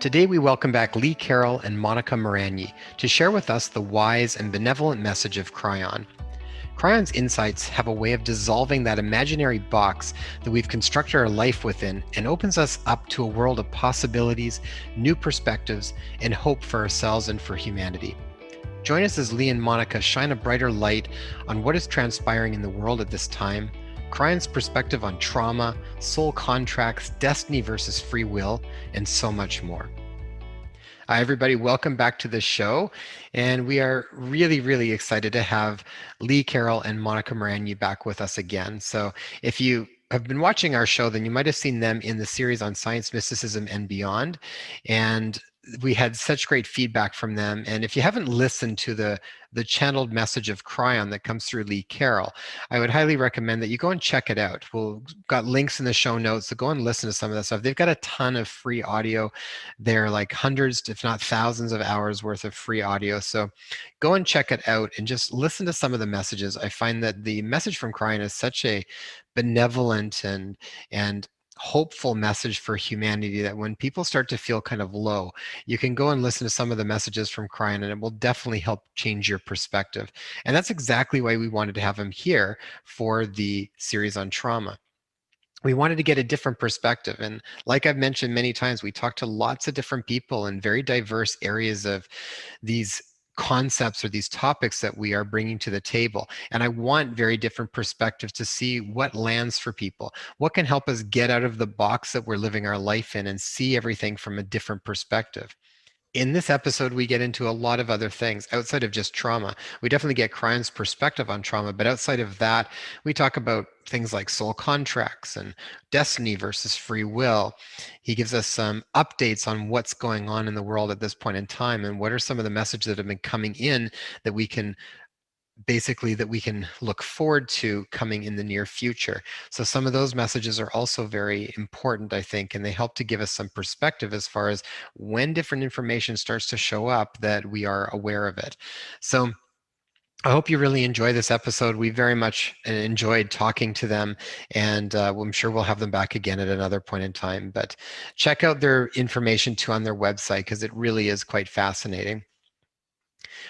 Today we welcome back Lee, Carroll and Monika Muranyi to share with us the wise and benevolent message of Kryon. Cryon's insights have a way of dissolving that imaginary box that we've constructed our life within and opens us up to a world of possibilities, new perspectives, and hope for ourselves and for humanity. Join us as Lee and Monika shine a brighter light on what is transpiring in the world at this time, Cryon's perspective on trauma, soul contracts, destiny versus free will, and so much more. Hi, everybody. Welcome back to the show. And we are really excited to have Lee, Carroll, and Monika Muranyi back with us again. So if you have been watching our show, then you might have seen them in the series on science, mysticism, and beyond. And we had such great feedback from them. And if you haven't listened to the channeled message of Kryon that comes through Lee Carroll, I would highly recommend that you go and check it out. We've got links in the show notes, so go and listen to some of that stuff. They've got a ton of free audio. They're like hundreds, if not thousands of hours worth of free audio. So go and check it out and just listen to some of the messages. I find that the message from Kryon is such a benevolent and hopeful message for humanity that when people start to feel kind of low, you can go and listen to some of the messages from Kryon and it will definitely help change your perspective. And that's exactly why we wanted to have him here for the series on trauma. We wanted to get a different perspective. And like I've mentioned many times, we talked to lots of different people in very diverse areas of these concepts or these topics that we are bringing to the table. And I want very different perspectives to see what lands for people, what can help us get out of the box that we're living our life in and see everything from a different perspective. In this episode, we get into a lot of other things outside of just trauma. We definitely get Cryon's perspective on trauma, but outside of that, we talk about things like soul contracts and destiny versus free will. He gives us some updates on what's going on in the world at this point in time and what are some of the messages that have been coming in that we can look forward to coming in the near future. So some of those messages are also very important, I think, and they help to give us some perspective as far as when different information starts to show up that we are aware of it. So I hope you really enjoy this episode. We very much enjoyed talking to them, and I'm sure we'll have them back again at another point in time. But check out their information too on their website because it really is quite fascinating.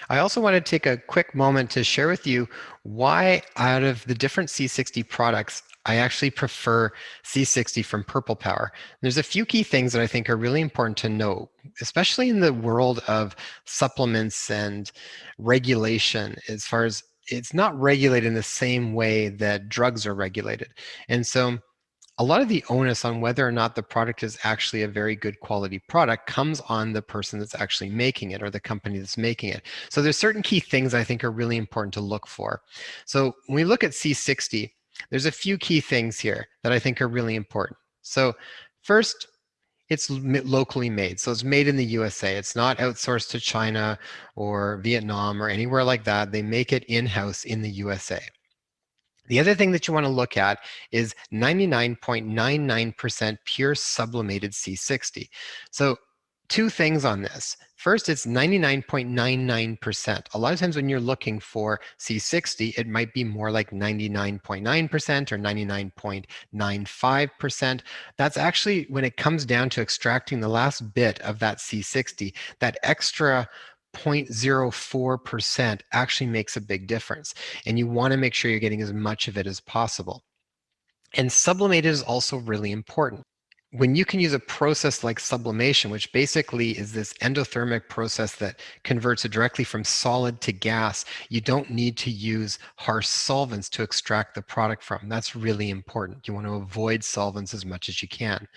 I also want to take a quick moment to share with you why out of the different C60 products, I actually prefer C60 from Purple Power. There's a few key things that I think are really important to know, especially in the world of supplements and regulation, as far as it's not regulated in the same way that drugs are regulated. And so a lot of the onus on whether or not the product is actually a very good quality product comes on the person that's actually making it or the company that's making it. So there's certain key things I think are really important to look for. So when we look at C60, there's a few key things here that I think are really important. So first, it's locally made. So it's made in the USA. It's not outsourced to China or Vietnam or anywhere like that. They make it in-house in the USA. The other thing that you want to look at is 99.99% pure sublimated C60. So two things on this. First, it's 99.99%. A lot of times when you're looking for C60, it might be more like 99.9% or 99.95%. That's actually when it comes down to extracting the last bit of that C60, that extra 0.04% actually makes a big difference. And you want to make sure you're getting as much of it as possible. And sublimated is also really important. When you can use a process like sublimation, which basically is this endothermic process that converts it directly from solid to gas, you don't need to use harsh solvents to extract the product from. That's really important. You want to avoid solvents as much as you can.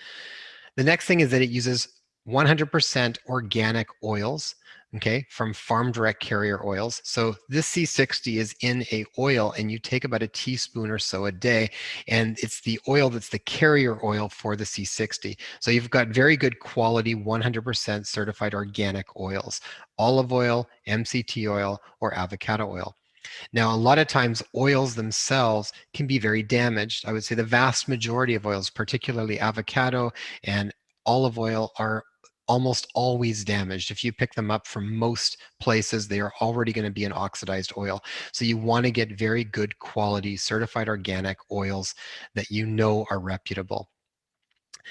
The next thing is that it uses 100% organic oils, okay, from farm direct carrier oils. So this C60 is in a oil and you take about a teaspoon or so a day, and it's the oil that's the carrier oil for the C60. So you've got very good quality 100% certified organic oils, olive oil, MCT oil, or avocado oil. Now, a lot of times oils themselves can be very damaged. I would say the vast majority of oils, particularly avocado and olive oil, are almost always damaged. If you pick them up from most places, they are already going to be an oxidized oil. So you want to get very good quality certified organic oils that you know are reputable.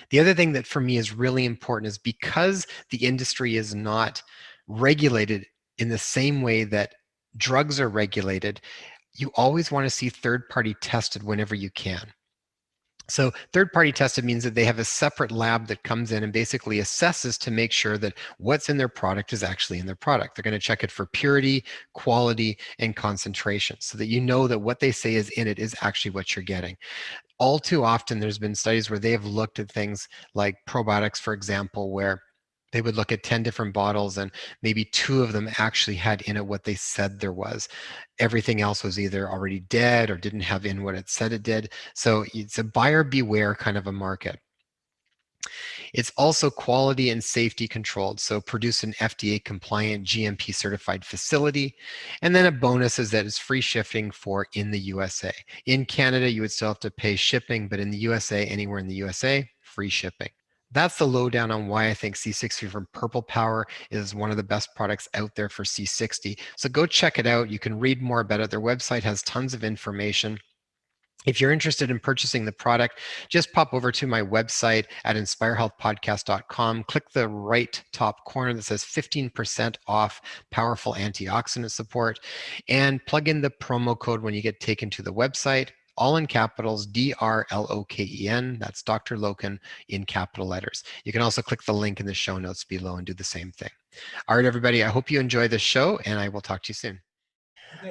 The other thing that for me is really important is because the industry is not regulated in the same way that drugs are regulated, you always want to see third party tested whenever you can. So third party tested means that they have a separate lab that comes in and basically assesses to make sure that what's in their product is actually in their product. They're going to check it for purity, quality, and concentration so that you know that what they say is in it is actually what you're getting. All too often, there's been studies where they have looked at things like probiotics, for example, where they would look at 10 different bottles and maybe 2 of them actually had in it what they said there was. Everything else was either already dead or didn't have in what it said it did. So it's a buyer beware kind of a market. It's also quality and safety controlled, so produce an FDA compliant GMP certified facility. And then a bonus is that it's free shipping for in the USA. In Canada, you would still have to pay shipping, but in the USA, anywhere in the USA, free shipping. That's the lowdown on why I think C60 from Purple Power is one of the best products out there for C60. So go check it out. You can read more about it. Their website has tons of information. If you're interested in purchasing the product, just pop over to my website at inspirehealthpodcast.com. Click the right top corner that says 15% off powerful antioxidant support and plug in the promo code when you get taken to the website. All in capitals, DRLOKEN. That's Dr. Loken in capital letters. You can also click the link in the show notes below and do the same thing. All right, everybody, I hope you enjoy this show and I will talk to you soon.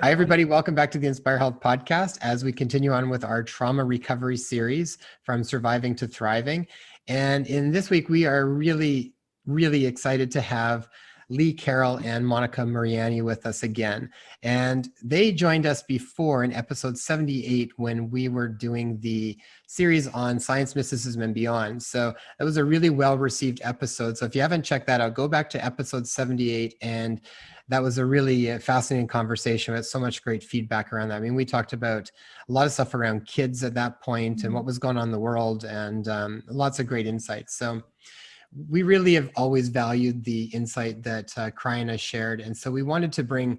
Hi, everybody. Welcome back to the Inspire Health podcast as we continue on with our trauma recovery series from surviving to thriving. And in this week, we are really, really excited to have Lee Carroll and Monika Muranyi with us again. And they joined us before in episode 78 when we were doing the series on science, mysticism, and beyond. So that was a really well-received episode. So if you haven't checked that out, go back to episode 78 and that was a really fascinating conversation. We had so much great feedback around that. I mean, we talked about a lot of stuff around kids at that point and what was going on in the world and lots of great insights. So we really have always valued the insight that Kryon has shared. And so we wanted to bring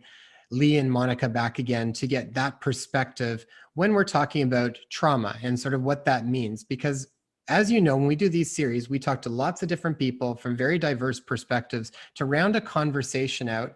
Lee and Monika back again to get that perspective when we're talking about trauma and sort of what that means. Because as you know, when we do these series, we talk to lots of different people from very diverse perspectives to round a conversation out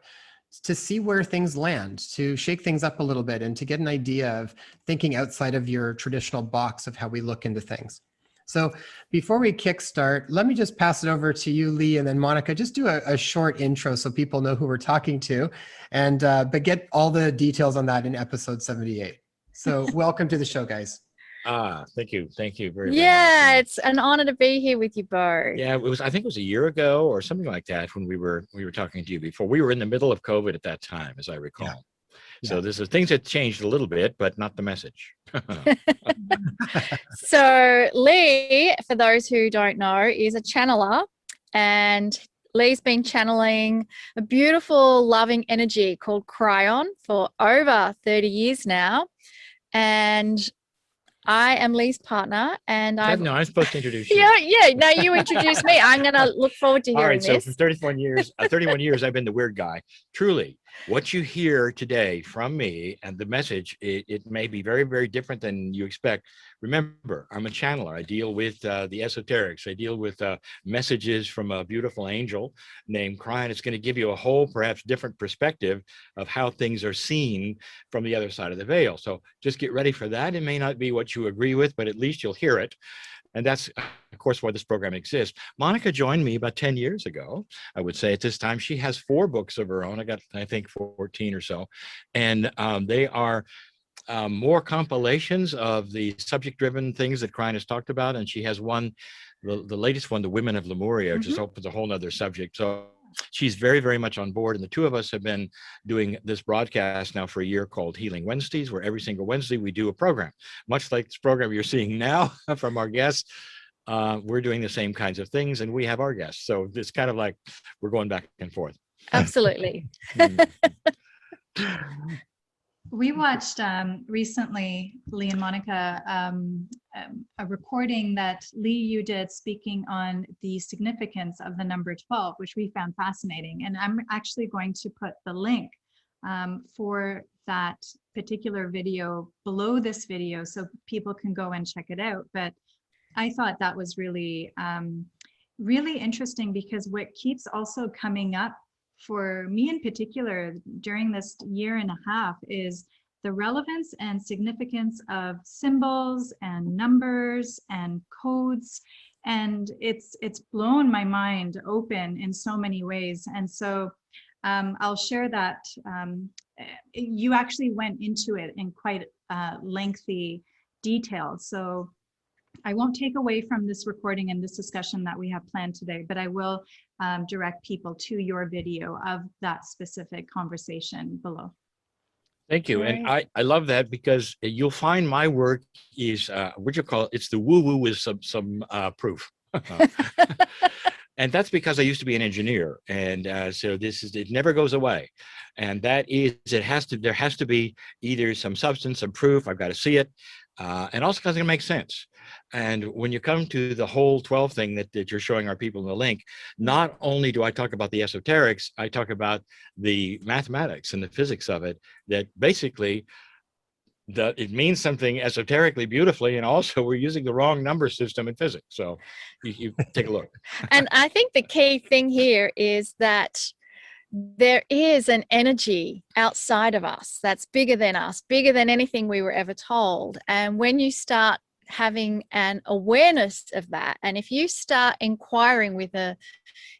to see where things land, to shake things up a little bit and to get an idea of thinking outside of your traditional box of how we look into things. So before we kickstart, let me just pass it over to you, Lee, and then Monika. Just do a short intro so people know who we're talking to, and but get all the details on that in episode 78. So welcome to the show, guys. Thank you very much. Yeah, it's an honor to be here with you both. Yeah, it was. I think it was a year ago or something like that when we were talking to you before. We were in the middle of COVID at that time, as I recall. Yeah. So this is things that changed a little bit, but not the message. So Lee, for those who don't know, is a channeler, and Lee's been channeling a beautiful, loving energy called Kryon for over 30 years now, and I am Lee's partner, and I'm supposed to introduce you. Yeah. No, you introduce me. I'm going to look forward to hearing this. All right, so for 31 years, I've been the weird guy. Truly, what you hear today from me and the message, it may be very, very different than you expect. Remember, I'm a channeler. I deal with the esoterics. I deal with messages from a beautiful angel named Kryon. It's going to give you a whole, perhaps different perspective of how things are seen from the other side of the veil. So just get ready for that. It may not be what you agree with, but at least you'll hear it. And that's, of course, why this program exists. Monika joined me about 10 years ago, I would say. At this time, she has 4 books of her own. I got, I think, 14 or so. And they are more compilations of the subject-driven things that Kryon has talked about. And she has one, the latest one, The Women of Lemuria, which just opens a whole nother subject. So she's very, very much on board. And the 2 of us have been doing this broadcast now for a year called Healing Wednesdays, where every single Wednesday we do a program, much like this program you're seeing now from our guests. We're doing the same kinds of things and we have our guests. So it's kind of like we're going back and forth. Absolutely. We watched recently, Lee and Monika, a recording that Lee, you did speaking on the significance of the number 12, which we found fascinating. And I'm actually going to put the link for that particular video below this video so people can go and check it out. But I thought that was really, really interesting, because what keeps also coming up for me in particular during this year and a half is the relevance and significance of symbols and numbers and codes. And it's blown my mind open in so many ways. And so I'll share that you actually went into it in quite lengthy detail. So I won't take away from this recording and this discussion that we have planned today, but I will direct people to your video of that specific conversation below. Thank you. And I love that, because you'll find my work is, what you call it, it's the woo-woo with some proof. And that's because I used to be an engineer. And so it never goes away. And that is, there has to be either some substance, some proof, I've got to see it. And also because it makes sense. And when you come to the whole 12 thing that you're showing our people in the link, not only do I talk about the esoterics, I talk about the mathematics and the physics of it, that basically it means something esoterically beautifully, and also we're using the wrong number system in physics. So you take a look. And I think the key thing here is that there is an energy outside of us that's bigger than us, bigger than anything we were ever told. And when you start having an awareness of that, and if you start inquiring with a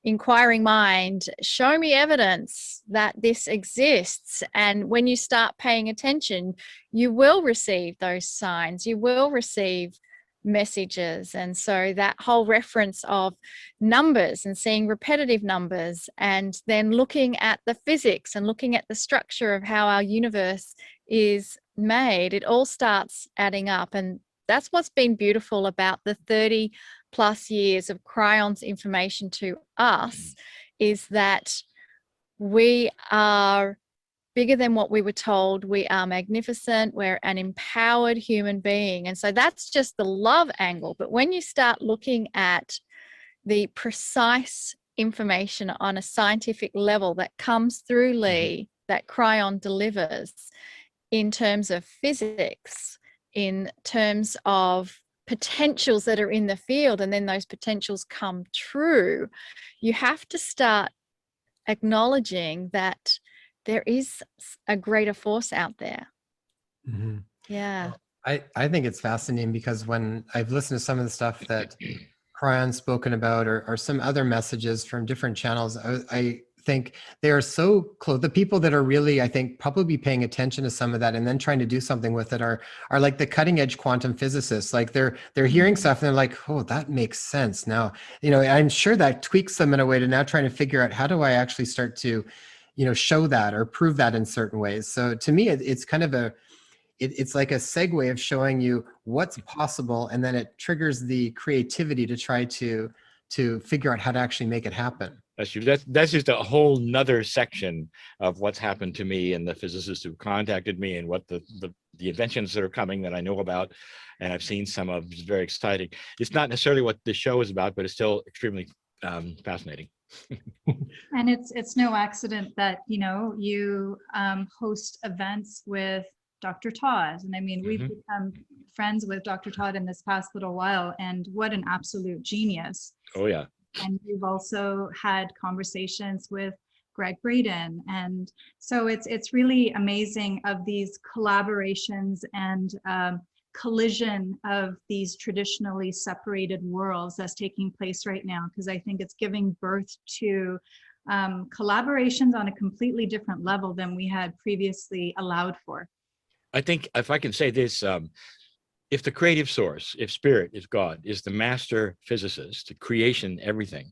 inquiring mind, show me evidence that this exists. And when you start paying attention, you will receive those signs, you will receive messages. And so that whole reference of numbers and seeing repetitive numbers, and then looking at the physics and looking at the structure of how our universe is made, it all starts adding up. And that's what's been beautiful about the 30 plus years of Kryon's information to us, is that we are bigger than what we were told. We are magnificent. We're an empowered human being. And so that's just the love angle. But when you start looking at the precise information on a scientific level that comes through Lee, that Kryon delivers in terms of physics, in terms of potentials that are in the field, and then those potentials come true, you have to start acknowledging that there is a greater force out there. Mm-hmm. Yeah. I think it's fascinating, because when I've listened to some of the stuff that Kryon's spoken about, or some other messages from different channels, I think they are so close. The people that are really, I think, probably paying attention to some of that and then trying to do something with it are like the cutting edge quantum physicists. Like they're hearing stuff and they're like, oh, that makes sense now. I'm sure that tweaks them in a way to now trying to figure out, how do I actually start to show that or prove that in certain ways. So to me, it's kind of it's like a segue of showing you what's possible, and then it triggers the creativity to try to figure out how to actually make it happen. That's just a whole nother section of what's happened to me and the physicists who contacted me, and what the inventions that are coming that I know about, and I've seen some of. It's very exciting. It's not necessarily what the show is about, but it's still extremely fascinating. And it's no accident that you host events with Dr. Todd. And I mean, we've become friends with Dr. Todd in this past little while, and what an absolute genius. Oh yeah. And we've also had conversations with Greg Braden. And so it's really amazing of these collaborations and collision of these traditionally separated worlds that's taking place right now, because I think it's giving birth to collaborations on a completely different level than we had previously allowed for. I think, if I can say this, if the creative source, if spirit, if God is the master physicist, creation, everything,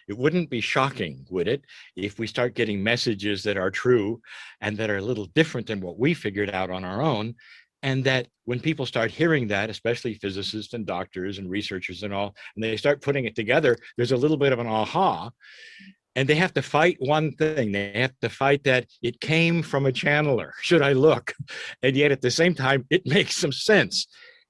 it wouldn't be shocking, would it, if we start getting messages that are true and that are a little different than what we figured out on our own. And that when people start hearing that, especially physicists and doctors and researchers and all, and they start putting it together, there's a little bit of an aha. And they have to fight one thing. They have to fight that it came from a channeler. Should I look? And yet at the same time, it makes some sense.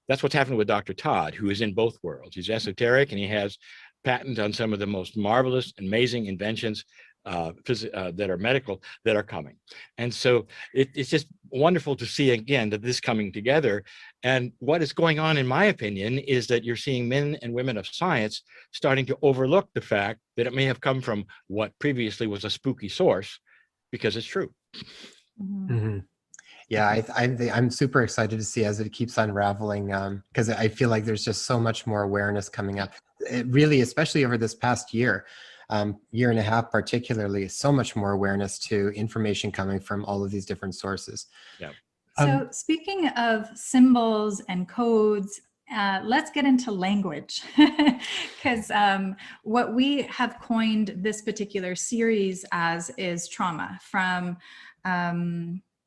That's what's happened with Dr. Todd, who is in both worlds. He's esoteric, and he has patent on some of the most marvelous, amazing inventions that are medical that are coming. And so it's just wonderful to see again that this coming together. And what is going on, in my opinion, is that you're seeing men and women of science starting to overlook the fact that it may have come from what previously was a spooky source, because it's true. Mm-hmm. Yeah, I'm super excited to see as it keeps unraveling, because I feel like there's just so much more awareness coming up. It really, especially over this past year, year and a half particularly, so much more awareness to information coming from all of these different sources. Yeah. So speaking of symbols and codes, let's get into language, because what we have coined this particular series as is trauma. From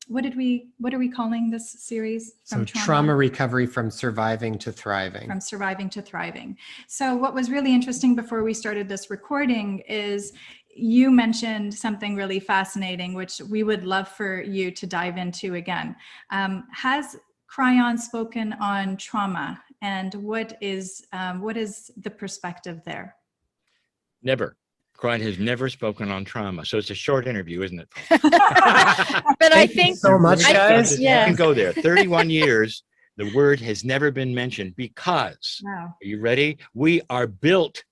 what are we calling this series? So trauma recovery from surviving to thriving. From surviving to thriving. So what was really interesting before we started this recording is you mentioned something really fascinating, which we would love for you to dive into again. Has Kryon spoken on trauma, and what is the perspective there? Never. Kryon has never spoken on trauma. So it's a short interview, isn't it? But I think so much, guys. You can go there. 31 years, the word has never been mentioned because, Wow. Are you ready? We are built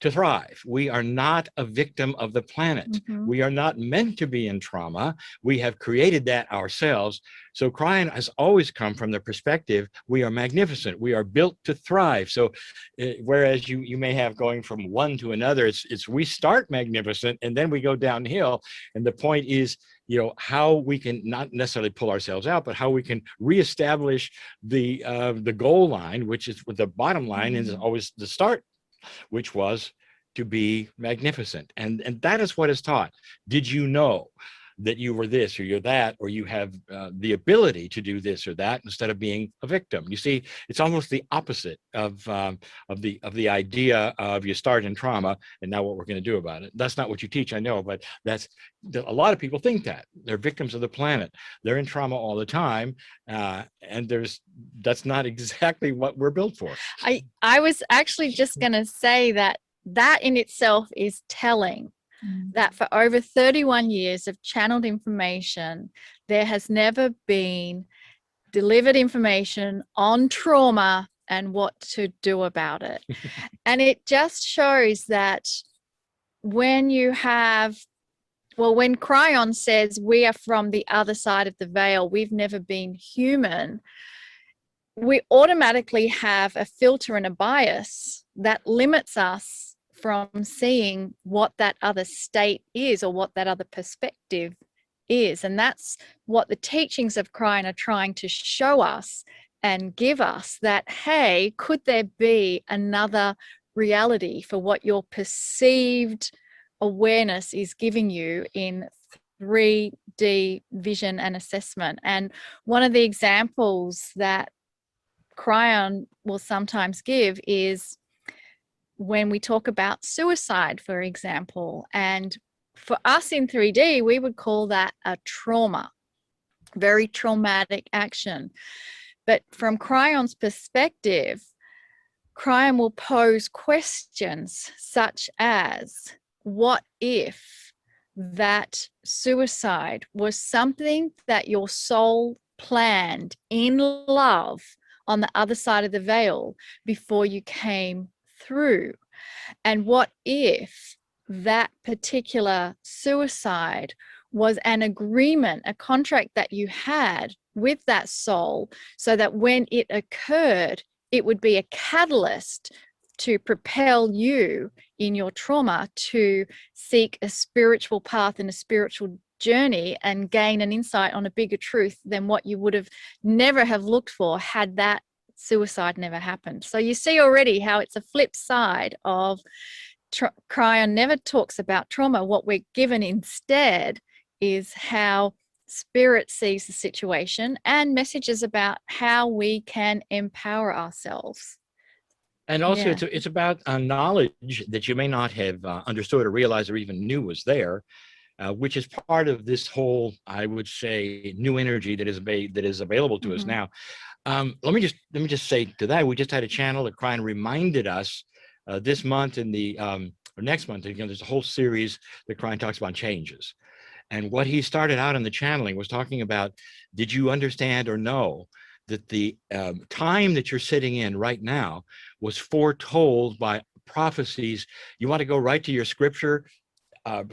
to thrive. We are not a victim of the planet. Mhm. We are not meant to be in trauma. We have created that ourselves. So Kryon has always come from the perspective, we are magnificent. We are built to thrive. So whereas you may have going from one to another, it's we start magnificent and then we go downhill. And the point is, how we can not necessarily pull ourselves out, but how we can reestablish the goal line, which is the bottom line, is always the start, which was to be magnificent. And that is what is taught. Did you know that you were this or you're that, or you have the ability to do this or that instead of being a victim? You see, it's almost the opposite of the idea of you start in trauma and now what we're going to do about it. That's not what you teach, I know, but that's a lot of people think that they're victims of the planet. They're in trauma all the time, and that's not exactly what we're built for. I was actually just going to say that in itself is telling. That for over 31 years of channeled information, there has never been delivered information on trauma and what to do about it. And it just shows that when Kryon says we are from the other side of the veil, we've never been human, we automatically have a filter and a bias that limits us from seeing what that other state is or what that other perspective is. And that's what the teachings of Kryon are trying to show us and give us, that, hey, could there be another reality for what your perceived awareness is giving you in 3D vision and assessment? And one of the examples that Kryon will sometimes give is when we talk about suicide, for example. And for us in 3D, we would call that a trauma, very traumatic action. But from Kryon's perspective, Kryon will pose questions such as, what if that suicide was something that your soul planned in love on the other side of the veil before you came through? And what if that particular suicide was an agreement, a contract that you had with that soul, so that when it occurred, it would be a catalyst to propel you in your trauma to seek a spiritual path and a spiritual journey and gain an insight on a bigger truth than what you would have never have looked for had that suicide never happened. So you see already how it's a flip side of Kryon never talks about trauma. What we're given instead is how spirit sees the situation and messages about how we can empower ourselves. And also it's about knowledge that you may not have understood or realized or even knew was there, which is part of this whole, I would say, new energy that is available to us now. Let me just say to that, we just had a channel that Kryon reminded us this month in the or next month, again, there's a whole series that Kryon talks about changes. And what he started out in the channeling was talking about, did you understand or know that the time that you're sitting in right now was foretold by prophecies? You want to go right to your scripture?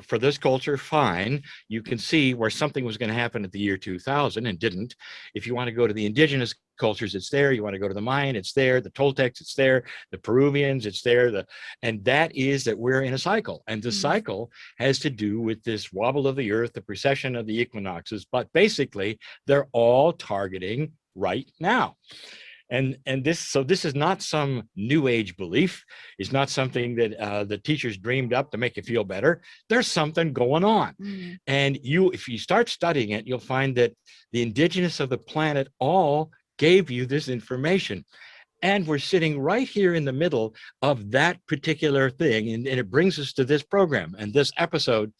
For this culture, fine. You can see where something was going to happen at the year 2000 and didn't. If you want to go to the indigenous cultures, it's there. You want to go to the Mayan, it's there. The Toltecs, it's there. The Peruvians, it's there. And that is that we're in a cycle. And the cycle has to do with this wobble of the earth, the precession of the equinoxes. But basically, they're all targeting right now. And this is not some new age belief. It's not something that the teachers dreamed up to make you feel better. There's something going on. And if you start studying it, you'll find that the indigenous of the planet all gave you this information. And we're sitting right here in the middle of that particular thing. And it brings us to this program and this episode.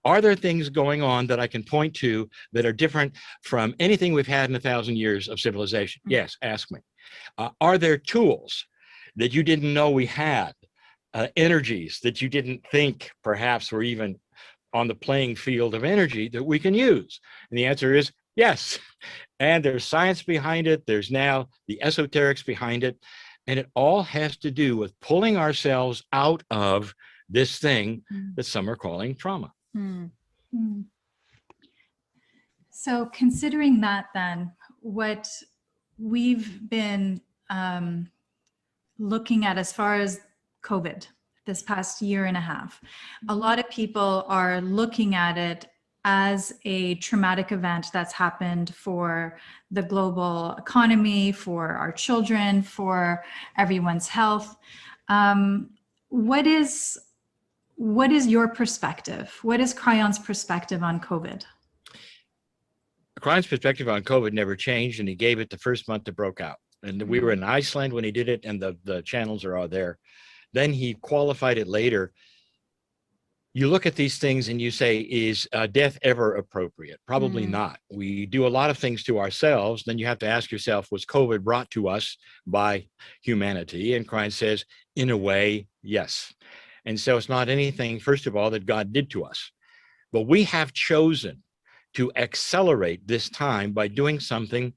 Are there things going on that I can point to that are different from anything we've had in 1,000 years of civilization? Yes, ask me. Are there tools that you didn't know we had, energies that you didn't think perhaps were even on the playing field of energy that we can use? And the answer is yes. And there's science behind it. There's now the esoterics behind it. And it all has to do with pulling ourselves out of this thing that some are calling trauma. So considering that, then, what we've been looking at as far as COVID this past year and a half, a lot of people are looking at it as a traumatic event that's happened for the global economy, for our children, for everyone's health. What is your perspective? What is Kryon's perspective on COVID? Kryon's perspective on COVID never changed, and he gave it the first month it broke out. And we were in Iceland when he did it, and the channels are all there. Then he qualified it later. You look at these things and you say, is death ever appropriate? Probably not. We do a lot of things to ourselves. Then you have to ask yourself, was COVID brought to us by humanity? And Kryon says, in a way, yes. And so it's not anything, first of all, that God did to us. But we have chosen to accelerate this time by doing something,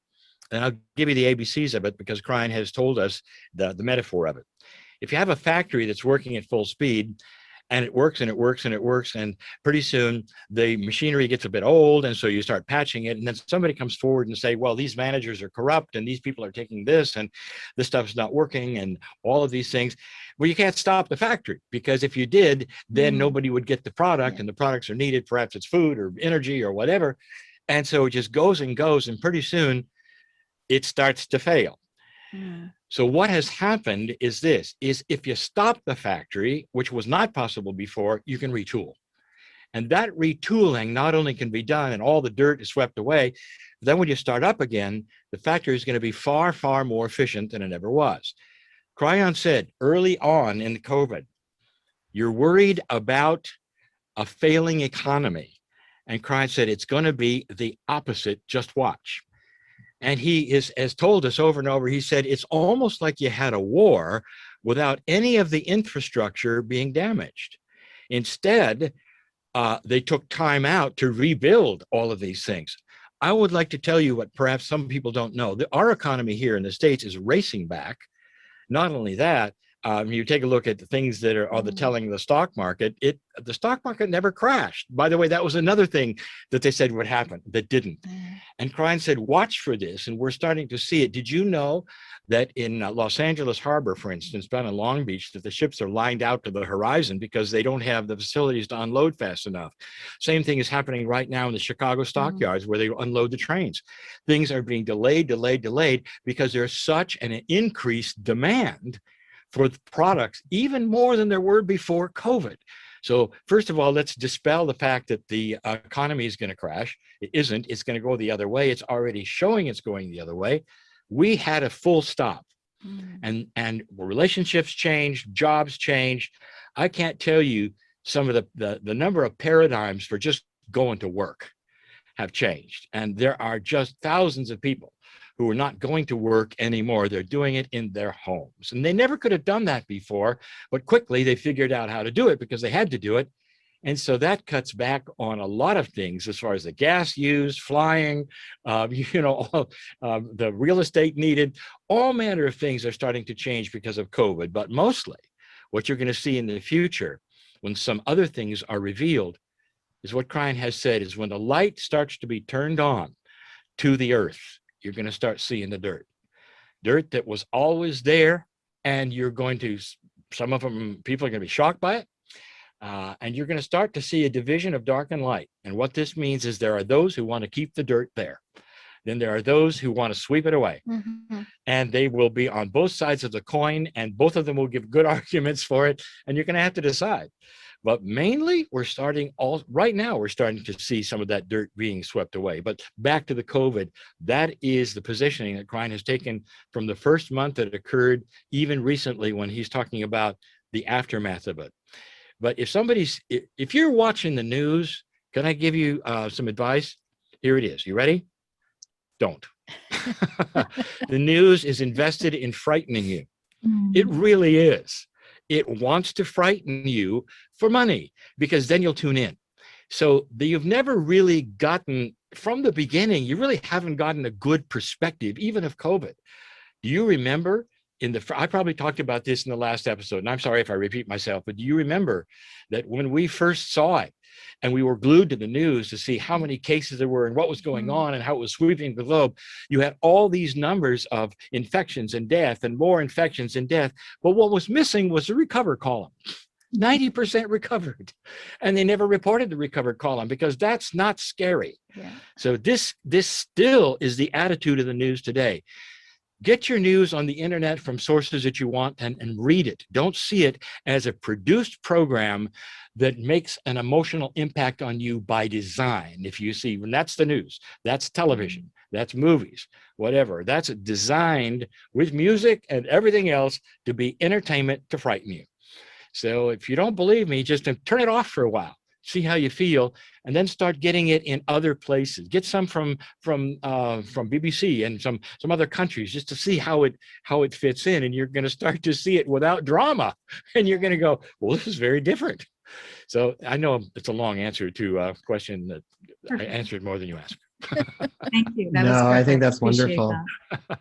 and I'll give you the ABCs of it because Kryon has told us the metaphor of it. If you have a factory that's working at full speed, and it works and it works and it works, and pretty soon the machinery gets a bit old, and so you start patching it, and then somebody comes forward and say, well, these managers are corrupt, and these people are taking this, and this stuff's not working, and all of these things. Well, you can't stop the factory, because if you did, then nobody would get the product, and the products are needed, perhaps it's food or energy or whatever, and so it just goes, and pretty soon it starts to fail. So what has happened is this, is if you stop the factory, which was not possible before, you can retool. And that retooling not only can be done and all the dirt is swept away, but then when you start up again, the factory is going to be far, far more efficient than it ever was. Kryon said early on in COVID, you're worried about a failing economy. And Kryon said, it's going to be the opposite, just watch. And he has told us over and over, he said, it's almost like you had a war without any of the infrastructure being damaged. Instead, they took time out to rebuild all of these things. I would like to tell you what perhaps some people don't know. Our economy here in the States is racing back. Not only that, you take a look at the things that are the telling of the stock market, the stock market never crashed. By the way, that was another thing that they said would happen that didn't. And Kryon said, watch for this. And we're starting to see it. Did you know that in Los Angeles Harbor, for instance, down in Long Beach, that the ships are lined out to the horizon because they don't have the facilities to unload fast enough? Same thing is happening right now in the Chicago stockyards where they unload the trains. Things are being delayed because there's such an increased demand for the products, even more than there were before COVID. So first of all, let's dispel the fact that the economy is going to crash. It isn't. It's going to go the other way. It's already showing it's going the other way. We had a full stop, and relationships changed, jobs changed. I can't tell you some of the number of paradigms for just going to work have changed. And there are just thousands of people who are not going to work anymore. They're doing it in their homes. And they never could have done that before, but quickly they figured out how to do it because they had to do it. And so that cuts back on a lot of things as far as the gas used, flying, the real estate needed, all manner of things are starting to change because of COVID. But mostly what you're going to see in the future when some other things are revealed is what Kryon has said is when the light starts to be turned on to the earth, you're going to start seeing the dirt that was always there. And you're going to, some of them, people are going to be shocked by it. And you're going to start to see a division of dark and light. And what this means is there are those who want to keep the dirt there. Then there are those who want to sweep it away. Mhm. And they will be on both sides of the coin, and both of them will give good arguments for it. And you're going to have to decide. But mainly, right now, we're starting to see some of that dirt being swept away. But back to the COVID, that is the positioning that Kryon has taken from the first month that occurred, even recently when he's talking about the aftermath of it. But if you're watching the news, can I give you some advice? Here it is. You ready? Don't. The news is invested in frightening you. It really is. It wants to frighten you for money because then you'll tune in. So you've never really gotten, from the beginning, you really haven't gotten a good perspective, even of COVID. Do you remember I probably talked about this in the last episode, and I'm sorry if I repeat myself, but do you remember that when we first saw it and we were glued to the news to see how many cases there were and what was going on and how it was sweeping the globe, you had all these numbers of infections and death and more infections and death. But what was missing was the recover column. 90% recovered. And they never reported the recovered column because that's not scary. Yeah. So this still is the attitude of the news today. Get your news on the internet from sources that you want and read it. Don't see it as a produced program that makes an emotional impact on you by design. If you see, when that's the news, that's television, that's movies, whatever. That's designed with music and everything else to be entertainment to frighten you. So if you don't believe me, just turn it off for a while. See how you feel, and then start getting it in other places. Get some from BBC and some other countries just to see how it fits in, and you're going to start to see it without drama, and you're going to go, well, this is very different. So I know it's a long answer to a question that I answered more than you asked. Thank you. That was No, I think perfect. that's Appreciate wonderful. that.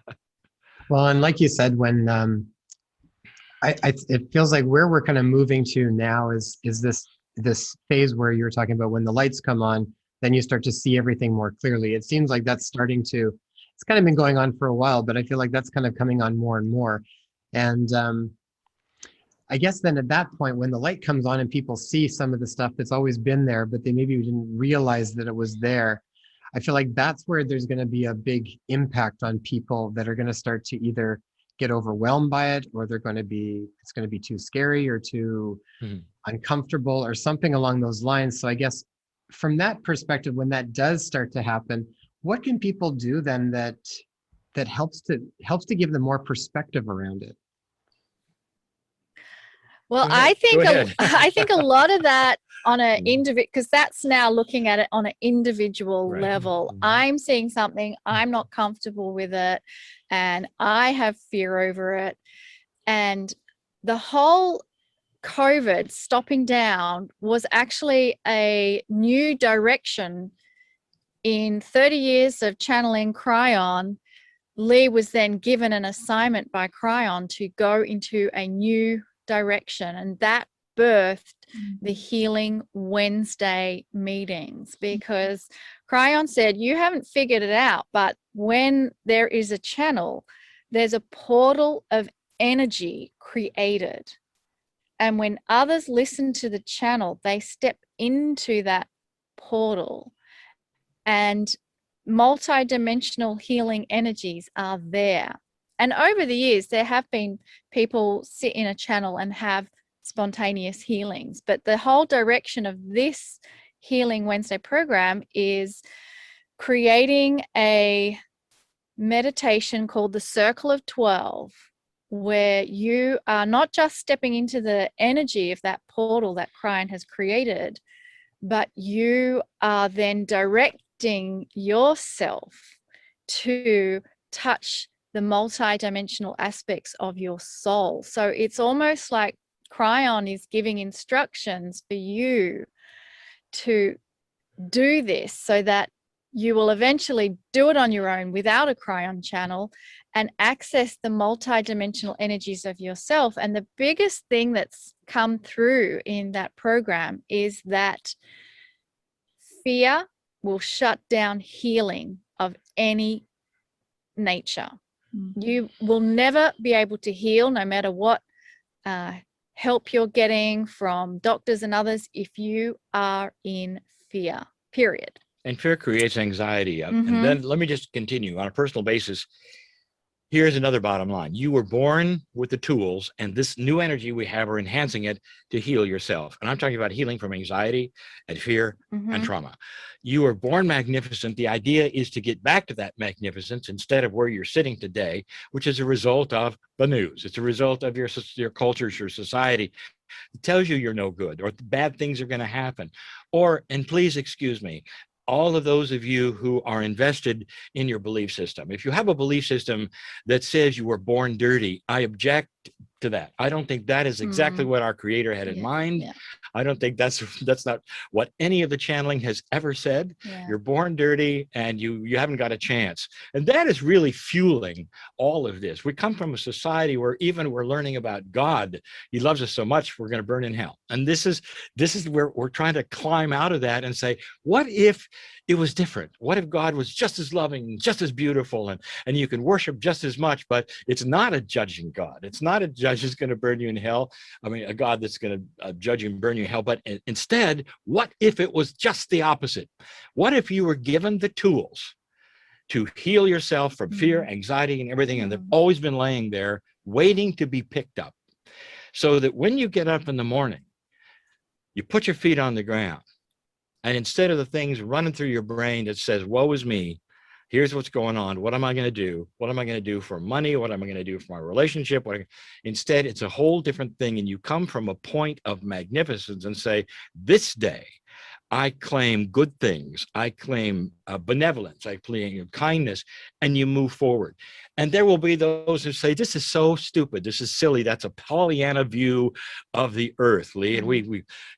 Well, and like you said, when it feels like where we're kind of moving to now is this phase where you were talking about when the lights come on, then you start to see everything more clearly. It seems like that's it's kind of been going on for a while, but I feel like that's kind of coming on more and more. And I guess then at that point, when the light comes on and people see some of the stuff that's always been there, but they maybe didn't realize that it was there, I feel like that's where there's going to be a big impact on people that are going to start to either get overwhelmed by it, or it's going to be too scary or too uncomfortable or something along those lines. So I guess from that perspective, when that does start to happen, what can people do then that helps to give them more perspective around it? Well, Go ahead. I think a lot of that on an individual, because that's now looking at it on an individual level. I'm seeing something, I'm not comfortable with it, and I have fear over it. And the whole COVID stopping down was actually a new direction. In 30 years of channeling Kryon, Lee was then given an assignment by Kryon to go into a new direction, and that birthed the Healing Wednesday meetings, because Kryon said, you haven't figured it out, but when there is a channel, there's a portal of energy created. And when others listen to the channel, they step into that portal, and multi-dimensional healing energies are there. And over the years, there have been people sit in a channel and have spontaneous healings. But the whole direction of this Healing Wednesday program is creating a meditation called the Circle of 12, where you are not just stepping into the energy of that portal that Kryon has created, but you are then directing yourself to touch the multi-dimensional aspects of your soul. So it's almost like Kryon is giving instructions for you to do this so that you will eventually do it on your own without a Kryon channel and access the multi-dimensional energies of yourself. And the biggest thing that's come through in that program is that fear will shut down healing of any nature. You will never be able to heal, no matter what help you're getting from doctors and others, if you are in fear, period. And fear creates anxiety. And then let me just continue on a personal basis. Here's another bottom line. You were born with the tools, and this new energy we have are enhancing it to heal yourself. And I'm talking about healing from anxiety and fear and trauma. You were born magnificent. The idea is to get back to that magnificence instead of where you're sitting today, which is a result of the news. It's a result of your cultures, your society. It tells you you're no good, or bad things are going to happen. Or, and please excuse me, all of those of you who are invested in your belief system. If you have a belief system that says you were born dirty, I object to that. I don't think that is exactly what our creator had in mind. I don't think that's not what any of the channeling has ever said. You're born dirty and you haven't got a chance. And that is really fueling all of this. We come from a society where even we're learning about God. He loves us so much, we're going to burn in hell. And this is where we're trying to climb out of that and say, what if it was different? What if God was just as loving, just as beautiful, and you can worship just as much, but it's not a judging God. It's not a judge who's going to burn you in hell. I mean, a God that's going to judge you and burn you in hell. But instead, what if it was just the opposite? What if you were given the tools to heal yourself from fear, anxiety, and everything, and they've always been laying there waiting to be picked up, so that when you get up in the morning, you put your feet on the ground, and instead of the things running through your brain that says, woe is me, here's what's going on, what am I going to do? What am I going to do for money? What am I going to do for my relationship? Instead, it's a whole different thing. And you come from a point of magnificence and say, this day, I claim good things. I claim benevolence. I claim kindness, and you move forward. And there will be those who say, this is so stupid. This is silly. That's a Pollyanna view of the earth, Lee. And we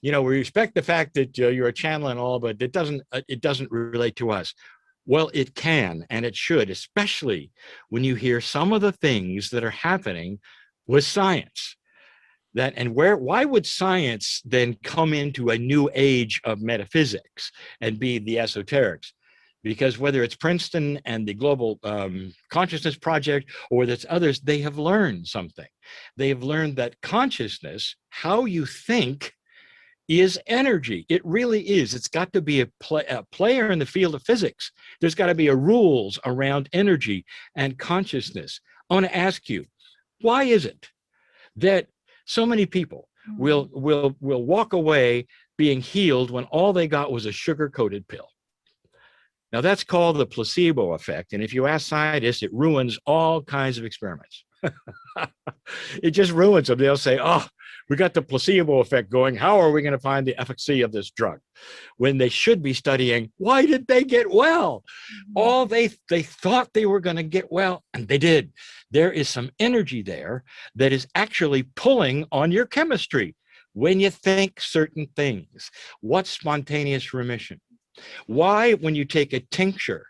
respect the fact that you're a channel and all, but it doesn't relate to us. Well, it can, and it should, especially when you hear some of the things that are happening with science. Why would science then come into a new age of metaphysics and be the esoterics? Because whether it's Princeton and the Global Consciousness Project, or whether it's others, they have learned something. They have learned that consciousness, how you think, is energy. It really is. It's got to be a player in the field of physics. There's got to be rules around energy and consciousness. I want to ask you, why is it that so many people will walk away being healed when all they got was a sugar-coated pill? Now that's called the placebo effect. And if you ask scientists, it ruins all kinds of experiments. It just ruins them. They'll say, oh, we got the placebo effect going. How are we going to find the efficacy of this drug? When they should be studying, why did they get well? All they thought they were going to get well, and they did. There is some energy there that is actually pulling on your chemistry when you think certain things. What's spontaneous remission? Why, when you take a tincture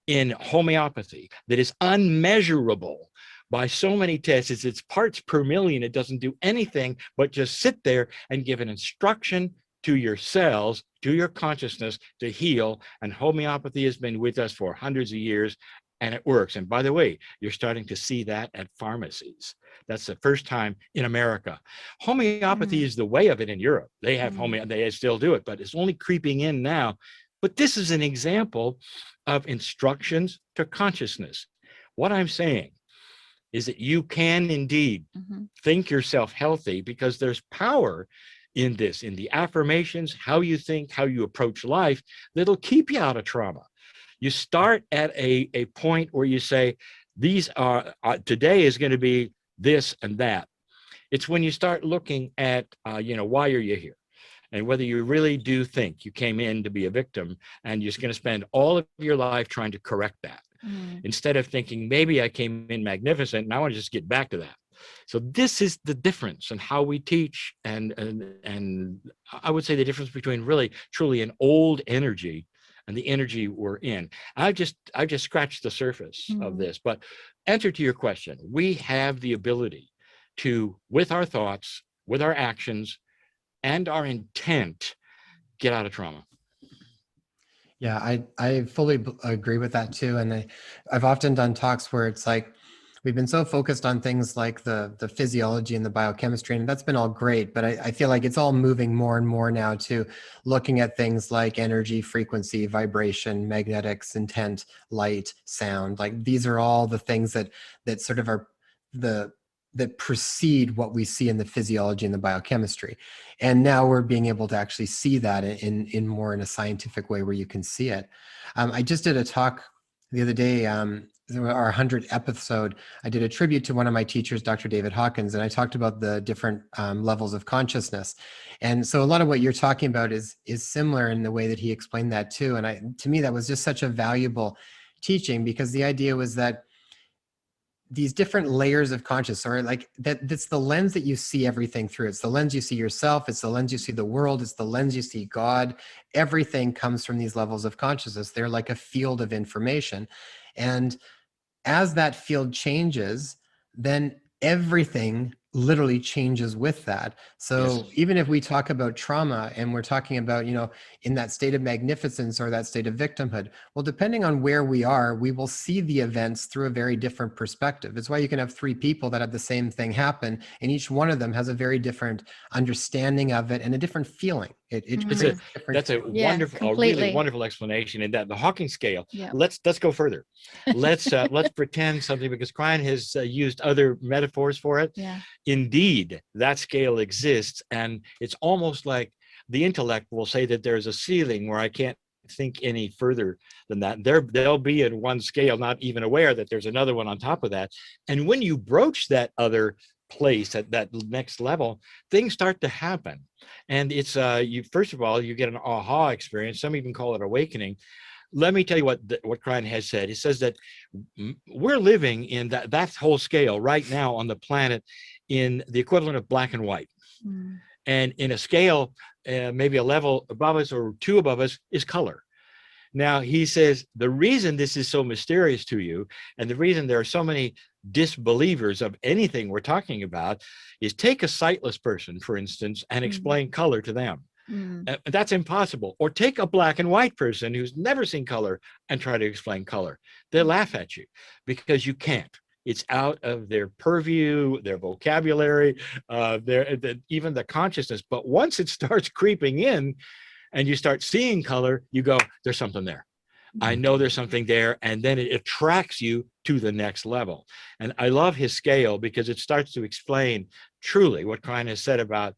in homeopathy that is unmeasurable by so many tests, it's parts per million, it doesn't do anything but just sit there and give an instruction to your cells, to your consciousness to heal. And homeopathy has been with us for hundreds of years, and it works. And by the way, you're starting to see that at pharmacies. That's the first time in America. Homeopathy is the way of it in Europe. They have they still do it, but it's only creeping in now. But this is an example of instructions to consciousness. What I'm saying is that you can indeed think yourself healthy, because there's power in this, in the affirmations, how you think, how you approach life, that'll keep you out of trauma. You start at a point where you say, these are, today is going to be this and that. It's when you start looking at, why are you here? And whether you really do think you came in to be a victim, and you're going to spend all of your life trying to correct that. instead of thinking, maybe I came in magnificent and I want to just get back to that. So this is the difference in how we teach, and I would say the difference between really truly an old energy and the energy we're in. I've just scratched the surface of this, but answer to your question, we have the ability to, with our thoughts, with our actions, and our intent, get out of trauma. Yeah, I fully agree with that too. And I've often done talks where it's like, we've been so focused on things like the physiology and the biochemistry, and that's been all great, but I feel like it's all moving more and more now to looking at things like energy, frequency, vibration, magnetics, intent, light, sound. Like these are all the things that sort of are that precede what we see in the physiology and the biochemistry. And now we're being able to actually see that in more in a scientific way where you can see it. I just did a talk the other day, our 100th episode. I did a tribute to one of my teachers, Dr. David Hawkins, and I talked about the different levels of consciousness. And so a lot of what you're talking about is similar in the way that he explained that too. And to me, that was just such a valuable teaching, because the idea was that these different layers of consciousness, or like that's the lens that you see everything through. It's the lens you see yourself. It's the lens you see the world. It's the lens you see God. Everything comes from these levels of consciousness. They're like a field of information. And as that field changes, then everything literally changes with that. So Yes. even if we talk about trauma and we're talking about, in that state of magnificence or that state of victimhood, well, depending on where we are, we will see the events through a very different perspective. It's why you can have three people that have the same thing happen, and each one of them has a very different understanding of it and a different feeling. It creates different. That's a Yeah, wonderful, a completely. really wonderful explanation. And that the Hawking scale. Yeah. Let's go further. Let's pretend something, because Kryon has used other metaphors for it. Yeah. Indeed, that scale exists, and it's almost like the intellect will say that there's a ceiling where I can't think any further than that. They'll be in one scale, not even aware that there's another one on top of that. And when you broach that other place at that next level, things start to happen. And it's you, first of all, you get an aha experience. Some even call it awakening. Let me tell you what Kryon has said. He says that we're living in that whole scale right now on the planet in the equivalent of black and white. And in a scale, maybe a level above us or two above us is color. Now, he says the reason this is so mysterious to you, and the reason there are so many disbelievers of anything we're talking about, is take a sightless person, for instance, and explain color to them. That's impossible. Or take a black and white person who's never seen color and try to explain color. They'll laugh at you because you can't. It's out of their purview, their vocabulary, even the consciousness. But once it starts creeping in and you start seeing color, you go, there's something there. I know there's something there. And then it attracts you to the next level. And I love his scale because it starts to explain truly what Kryon has said about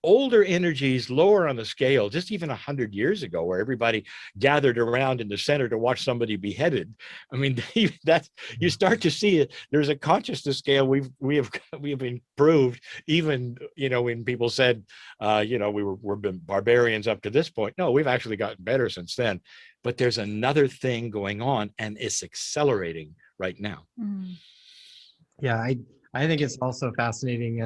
older energies lower on the scale, just even 100 years ago, where everybody gathered around in the center to watch somebody beheaded. I mean, that's, you start to see it. There's a consciousness scale we have improved, even, when people said, we've been barbarians up to this point. No, we've actually gotten better since then. But there's another thing going on, and it's accelerating right now. Yeah, I think it's also fascinating.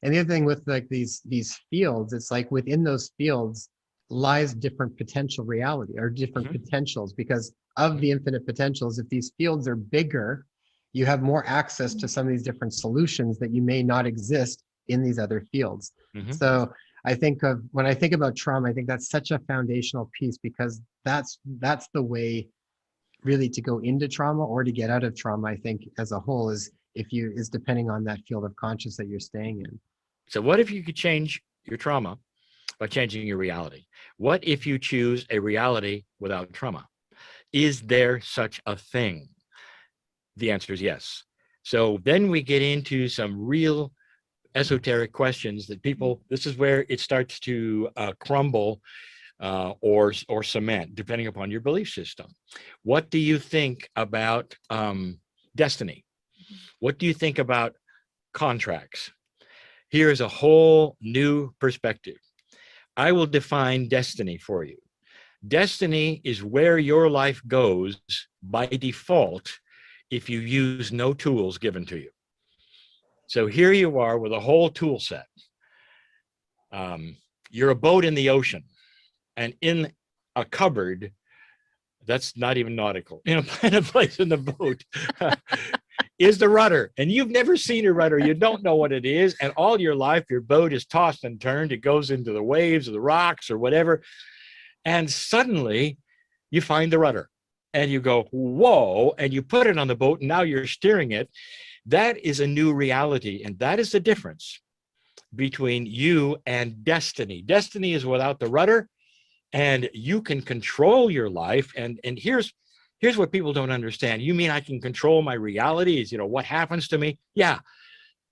And the other thing with like these fields, it's like within those fields lies different potential reality or different potentials, because of the infinite potentials. If these fields are bigger, you have more access to some of these different solutions that you may not exist in these other fields. So I think when I think about trauma, I think that's such a foundational piece, because that's the way really to go into trauma or to get out of trauma, I think, as a whole, is depending on that field of conscious that you're staying in. So what if you could change your trauma by changing your reality? What if you choose a reality without trauma? Is there such a thing? The answer is yes. So then we get into some real esoteric questions that people, this is where it starts to crumble or cement, depending upon your belief system. What do you think about destiny? What do you think about contracts? Here is a whole new perspective. I will define destiny for you. Destiny is where your life goes by default if you use no tools given to you. So here you are with a whole tool set. You're a boat in the ocean, and in a cupboard, that's not even nautical, in a place in the boat, is the rudder. And you've never seen a rudder. You don't know what it is. And all your life, your boat is tossed and turned. It goes into the waves or the rocks or whatever. And suddenly you find the rudder and you go, whoa, and you put it on the boat and now you're steering it. That is a new reality. And that is the difference between you and destiny. Destiny is without the rudder, and you can control your life. And here's what people don't understand. You mean I can control my realities? You know, what happens to me? Yeah,